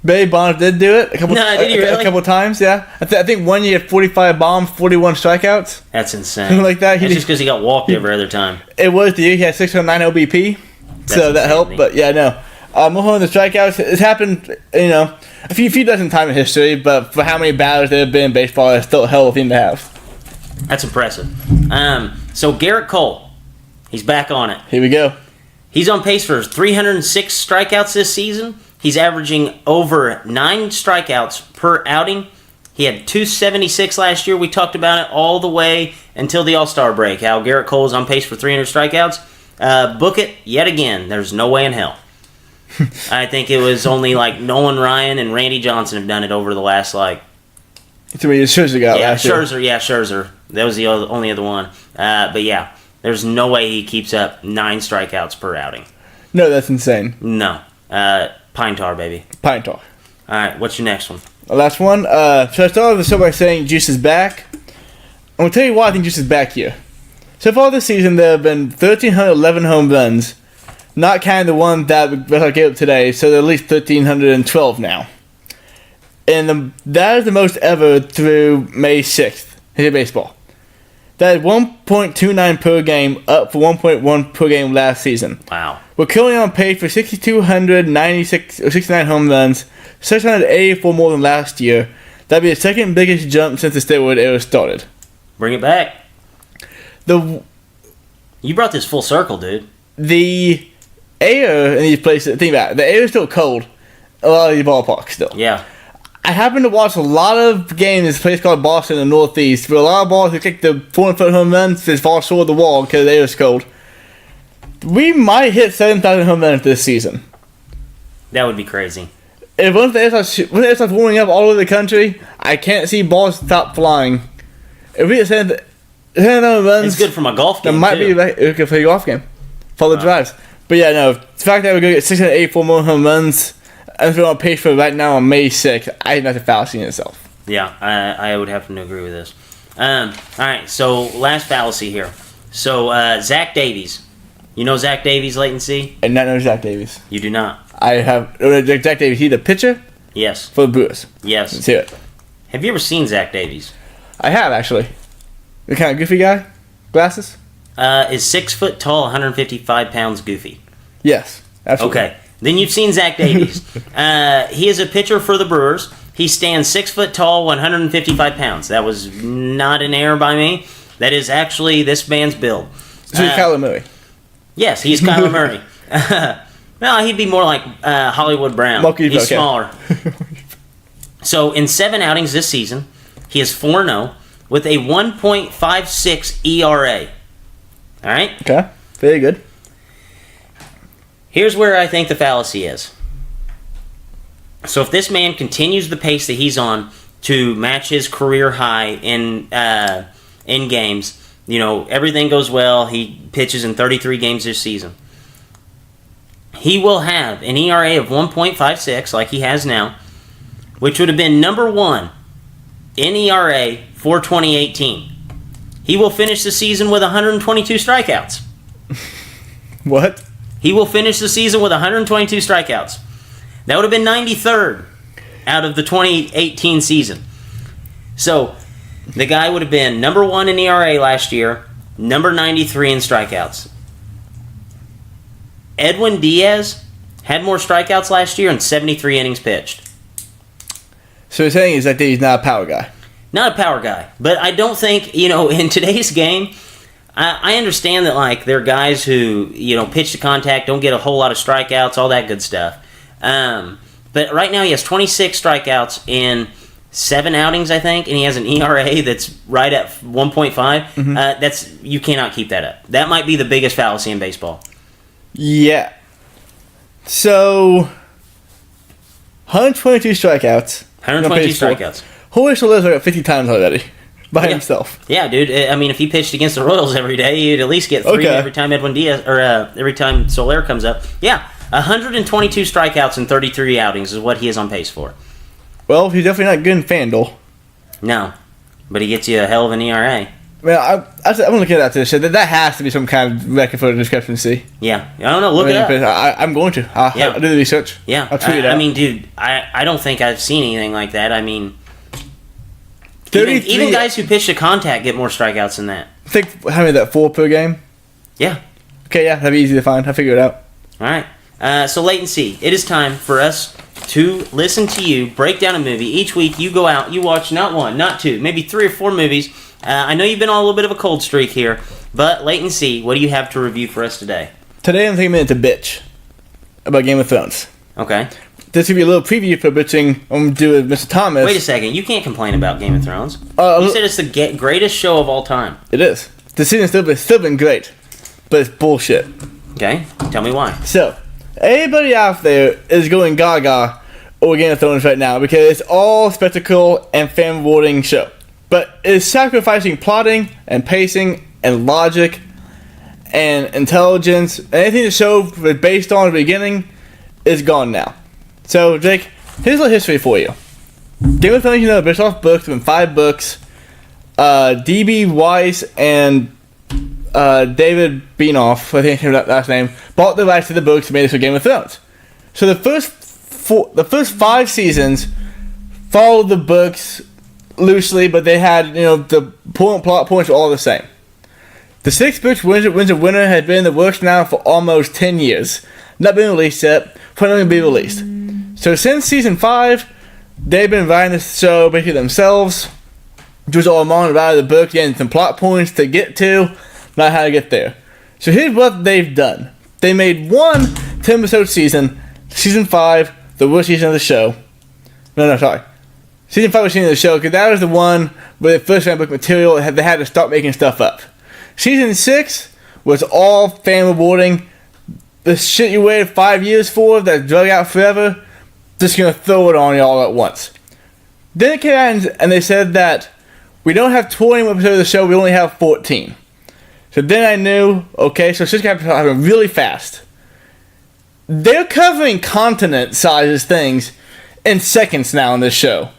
Barry Bonds did do it a couple. No, did he really? A couple times, yeah. I think 1 year, 45 bombs, 41 strikeouts. That's insane. Something like that. That's just because he got walked every other time. It was the year he had 609 OBP, so that helped. But yeah, no. More home than strikeouts. It's happened, a few dozen times in history, but for how many batters there have been in baseball, it's still a hell of a thing to have. That's impressive. So Garrett Cole, he's back on it. Here we go. He's on pace for 306 strikeouts this season. He's averaging over 9 strikeouts per outing. He had 276 last year. We talked about it all the way until the All-Star break, how Garrett Cole is on pace for 300 strikeouts. Book it yet again. There's no way in hell. I think it was only like Nolan Ryan and Randy Johnson have done it over the last It's what Scherzer got last year. Scherzer. That was the only other one. But yeah, there's no way he keeps up 9 strikeouts per outing. No, that's insane. No. Pine tar, baby. Pine tar. All right, what's your next one? The last one. So I started the show by saying Juice is back. I'm going to tell you why I think Juice is back here. So far this season, there have been 1,311 home runs, not counting the one that I gave up today, so there are at least 1,312 now. And that is the most ever through May 6th in baseball. That is 1.29 per game, up from 1.1 per game last season. Wow. We're currently on pace for 6,269 home runs, 684 more than last year. That'd be the second biggest jump since the steroid era started. Bring it back. You brought this full circle, dude. The air in these places, think about it, the air is still cold. A lot of these ballparks still. Yeah. I happen to watch a lot of games in this place called Boston in the Northeast, where a lot of balls who kick the 400-foot home runs just fall short of the wall because the air is cold. We might hit 7,000 home runs this season. That would be crazy. If once the air starts warming up all over the country, I can't see balls stop flying. If we hit 7,000 home runs, It's good for my golf that game, might too. be good for your golf game. Follow the drives. But yeah, no, the fact that we're going to get 684 more home runs, and we're on pace for right now on May 6th, I think that's a fallacy in itself. Yeah, I would have to agree with this. All right, so last fallacy here. So Zach Davies. You know Zach Davies, Leighton C? And not know Zach Davies. You do not. I have Zach Davies. He's the pitcher Yes. for the Brewers. Yes. Let's hear it. Have you ever seen Zach Davies? I have, actually. The kind of goofy guy? Glasses? Is 6 foot tall, 155 pounds goofy? Yes, absolutely. Okay. Then you've seen Zach Davies. He is a pitcher for the Brewers. He stands 6 foot tall, 155 pounds. That was not an error by me. That is actually this man's build. So he's Kyler Murray. Yes, he's Kyler Murray. Well, he'd be more like Hollywood Brown. He's He's okay. smaller. So in 7 outings this season, he is 4-0 with a 1.56 ERA. All right? Okay, very good. Here's where I think the fallacy is. So if this man continues the pace that he's on to match his career high in games, everything goes well. He pitches in 33 games this season. He will have an ERA of 1.56 like he has now, which would have been number 1 in ERA for 2018. He will finish the season with 122 strikeouts. What? He will finish the season with 122 strikeouts. That would have been 93rd out of the 2018 season. So, the guy would have been number 1 in ERA last year, number 93 in strikeouts. Edwin Diaz had more strikeouts last year and 73 innings pitched. So you're saying is that he's not a power guy? Not a power guy, but I don't think, in today's game, I understand that, there are guys who, pitch to contact, don't get a whole lot of strikeouts, all that good stuff. But right now he has 26 strikeouts in 7 outings, I think, and he has an ERA that's right at 1.5. Mm-hmm. You cannot keep that up. That might be the biggest fallacy in baseball. Yeah. So, 122 strikeouts. 122 strikeouts. Jorge Soler's like 50 times already. by Yeah. himself. Yeah, dude. I mean, if he pitched against the Royals every day, you'd at least get 3 Okay. every time Edwin Diaz or every time Soler comes up. Yeah, 122 strikeouts in 33 outings is what he is on pace for. Well, he's definitely not good in FanDuel. No, but he gets you a hell of an ERA. Well, I'm looking at that shit. That has to be some kind of record for discrepancy. Yeah, I don't know. Look it up. I'm going to. Yeah. I'll do the research. Yeah, I'll tweet it out. I mean, dude, I don't think I've seen anything like that. I mean, 33 even guys who pitch to contact get more strikeouts than that. I think how many that 4 per game? Yeah. Okay, yeah, that'd be easy to find. I'll figure it out. All right. So latency. It is time for us to listen to you break down a movie. Each week you go out, you watch not 1, not 2, maybe 3 or 4 movies. I know you've been on a little bit of a cold streak here, but latency. What do you have to review for us today? Today I'm taking a minute to bitch about Game of Thrones. Okay. This will be a little preview for bitching I'm going to do with Mr. Thomas. Wait a second. You can't complain about Game of Thrones. Uh, You said it's the greatest show of all time. It is. The season's still been great, but it's bullshit. Okay. Tell me why. So, everybody out there is going gaga over Game of Thrones right now because it's all spectacle and fan rewarding show. But it's sacrificing plotting and pacing and logic and intelligence. And anything the show was based on at the beginning is gone now. So, Jake, here's a little history for you. Game of Thrones, based off books, been 5 books. D.B. Weiss and David Benioff, I think that last name, bought the rights to the books and made it for Game of Thrones. So the first 5 seasons followed the books loosely, but they had the important plot points were all the same. The 6th book, Winds of Winter, had been in the works now for almost 10 years, not been released yet, probably going to be released. So since season 5, they've been writing this show basically themselves. Just all along about the book, getting some plot points to get to, not how to get there. So here's what they've done. They made one 10-episode season, season 5, the worst season of the show. No, sorry. Season 5 was season of the show, because that was the one where they first ran book material, they had to start making stuff up. Season 6 was all fan rewarding. The shit you waited 5 years for, that drug out forever, just gonna throw it on you all at once. Then it came out and they said that we don't have 20 episodes of the show, we only have 14. So then I knew, okay, so it's just gonna happen really fast. They're covering continent sizes things in seconds now in this show.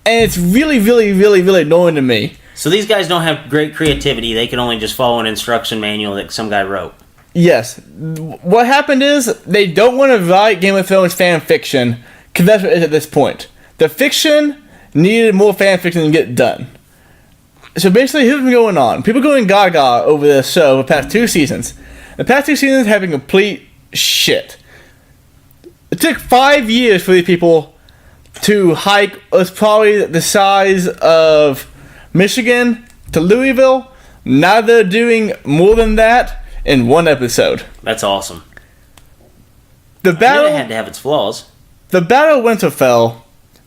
And it's really, really, really, really annoying to me. So these guys don't have great creativity. They can only just follow an instruction manual that some guy wrote. Yes. What happened is they don't want to write Game of Thrones fan fiction, because that's what it is at this point. The fiction needed more fan fiction to get done. So basically, here's what's been going on. People going gaga over this show the past 2 seasons. The past 2 seasons have been complete shit. It took 5 years for these people to hike what's probably the size of Michigan to Louisville. Now they're doing more than that in 1 episode. That's awesome. The I knew battle, it had to have its flaws. the Battle of Winterfell,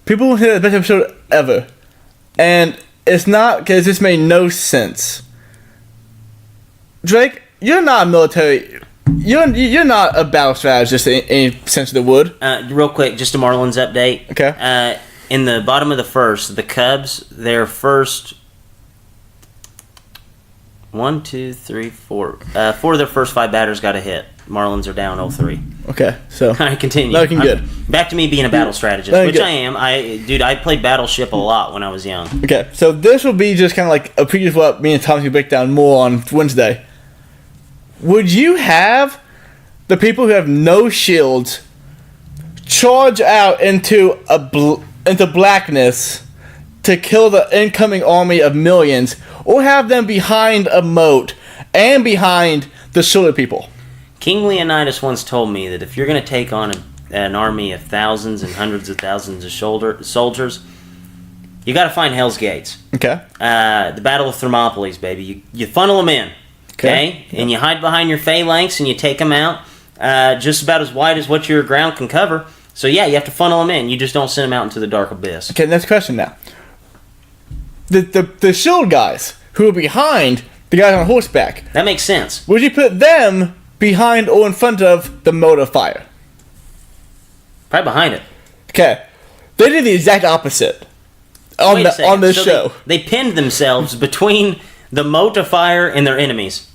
people hit the best episode ever, and it's not because this made no sense. Drake, you're not military. You're not a battle strategist in any sense of the word. Real quick, just a Marlins update. Okay. In the bottom of the first, the Cubs, their first 1, 2, 3, 4. 4 of their first 5 batters got a hit. Marlins are down 0-3. Okay, so All right, continue. Looking good. Back to me being a battle strategist, Looking which good. I am. I played Battleship a lot when I was young. okay, so this will be just kind of like a preview of what me and Thomas will break down more on Wednesday. Would you have the people who have no shields charge out into into blackness to kill the incoming army of millions, or have them behind a moat and behind the shielded people? King Leonidas once told me that if you're going to take on an army of thousands and hundreds of thousands of soldiers, you got to find Hell's Gates. Okay. The Battle of Thermopylae, baby. You funnel them in, okay? And you hide behind your phalanx and you take them out just about as wide as what your ground can cover. So, yeah, you have to funnel them in. You just don't send them out into the dark abyss. Okay, next question now. The shield guys who are behind the guys on horseback, That makes sense. would you put them behind or in front of the moat of fire? Right behind it. Okay. They did the exact opposite. Wait a second. on this So show. They pinned themselves between the moat of fire and their enemies.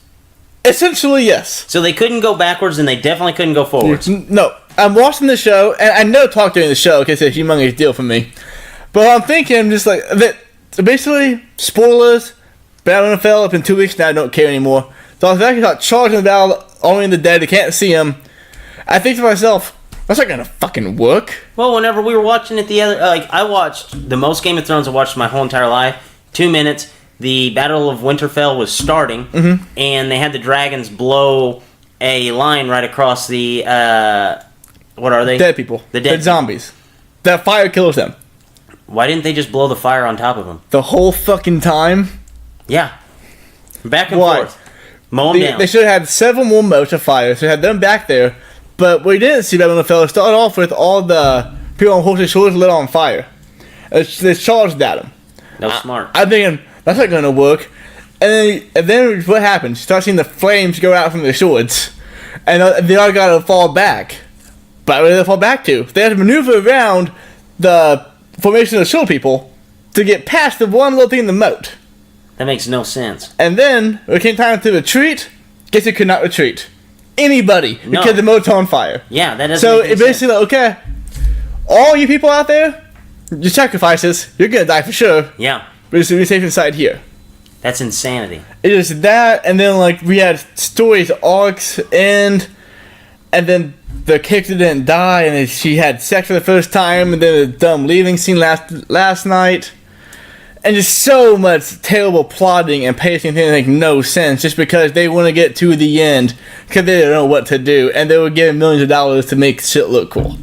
Essentially, yes. So they couldn't go backwards and they definitely couldn't go forwards. No, I'm watching the show, and I know talk during the show because it's a humongous deal for me. But I'm thinking, just like that. Basically, spoilers. Battle fell up in 2 weeks now. I don't care anymore. So I was actually like charging the battle, only the dead. They can't see him. I think to myself, that's not gonna fucking work. Well, whenever we were watching it I watched the most Game of Thrones I've watched my whole entire life. 2 minutes. The Battle of Winterfell was starting, and they had the dragons blow a line right across the, what are they? Dead people. The dead zombies. That fire kills them. Why didn't they just blow the fire on top of them? The whole fucking time. Yeah. Back and Why? forth. Mow them down. They should have had several more moats of fire, so they had them back there. But what we didn't see Battle of Winterfell started off with all the people on horses' shoulders lit on fire. They charged at them. That was smart. I'm thinking, that's not gonna work. And then what happens? You start seeing the flames go out from the swords. And they all gotta fall back. But where do they fall back to? They have to maneuver around the formation of the shield people to get past the one little thing in the moat. That makes no sense. And then, when it came time to retreat, guess who could not retreat? Anybody. No. Because the moat's on fire. Yeah, that doesn't So make any it basically like, okay, all you people out there, your sacrifices, you're gonna die for sure. sense. Yeah. But it's gonna be safe inside here. That's insanity. It is that, and then like we had stories, arcs end, and then the character didn't die, and then she had sex for the first time, and then the dumb leaving scene last night, and just so much terrible plotting and pacing things that make no sense, just because they want to get to the end because they don't know what to do, and they were given millions of dollars to make shit look cool.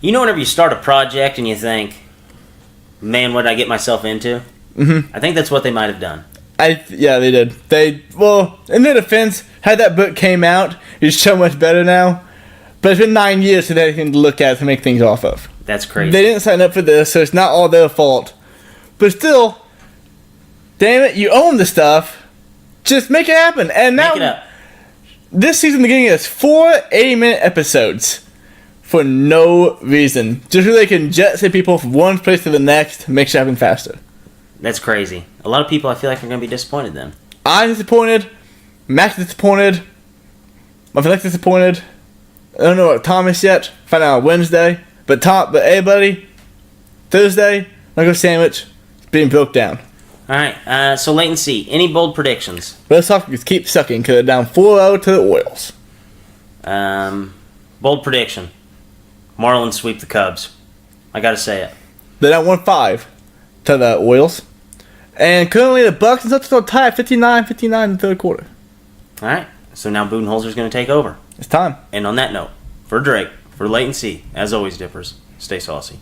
You know, whenever you start a project and you think, man, what did I get myself into? Mm-hmm. I think that's what they might have done. Yeah, they did. Well, in their defense, had that book came out, it's so much better now. But it's been 9 years since they had anything to look at to make things off of. That's crazy. They didn't sign up for this, so it's not all their fault. But still, damn it, you own the stuff. Just make it happen. And now, Make it up. this season, they're giving us 4 80-minute episodes for no reason. Just so they can jet set people from one place to the next, make shit happen faster. That's crazy. A lot of people, I feel like, are going to be disappointed then. I'm disappointed. Max is disappointed. My friend's disappointed. I don't know about Thomas yet. Find out on Wednesday. But everybody, Thursday, I'll go sandwich. It's being broke down. All right, so wait and see. Any bold predictions? Red Sox just keep sucking because they're down 4-0 to the Orioles. Bold prediction. Marlins sweep the Cubs. I got to say it. They're down 1-5 to the Orioles. And currently the Bucks and Celtics are tied 59-59 in the third quarter. All right, so now Budenholzer's going to take over. It's time. And on that note, for Drake, for Late and See, as always, Dippers, stay saucy.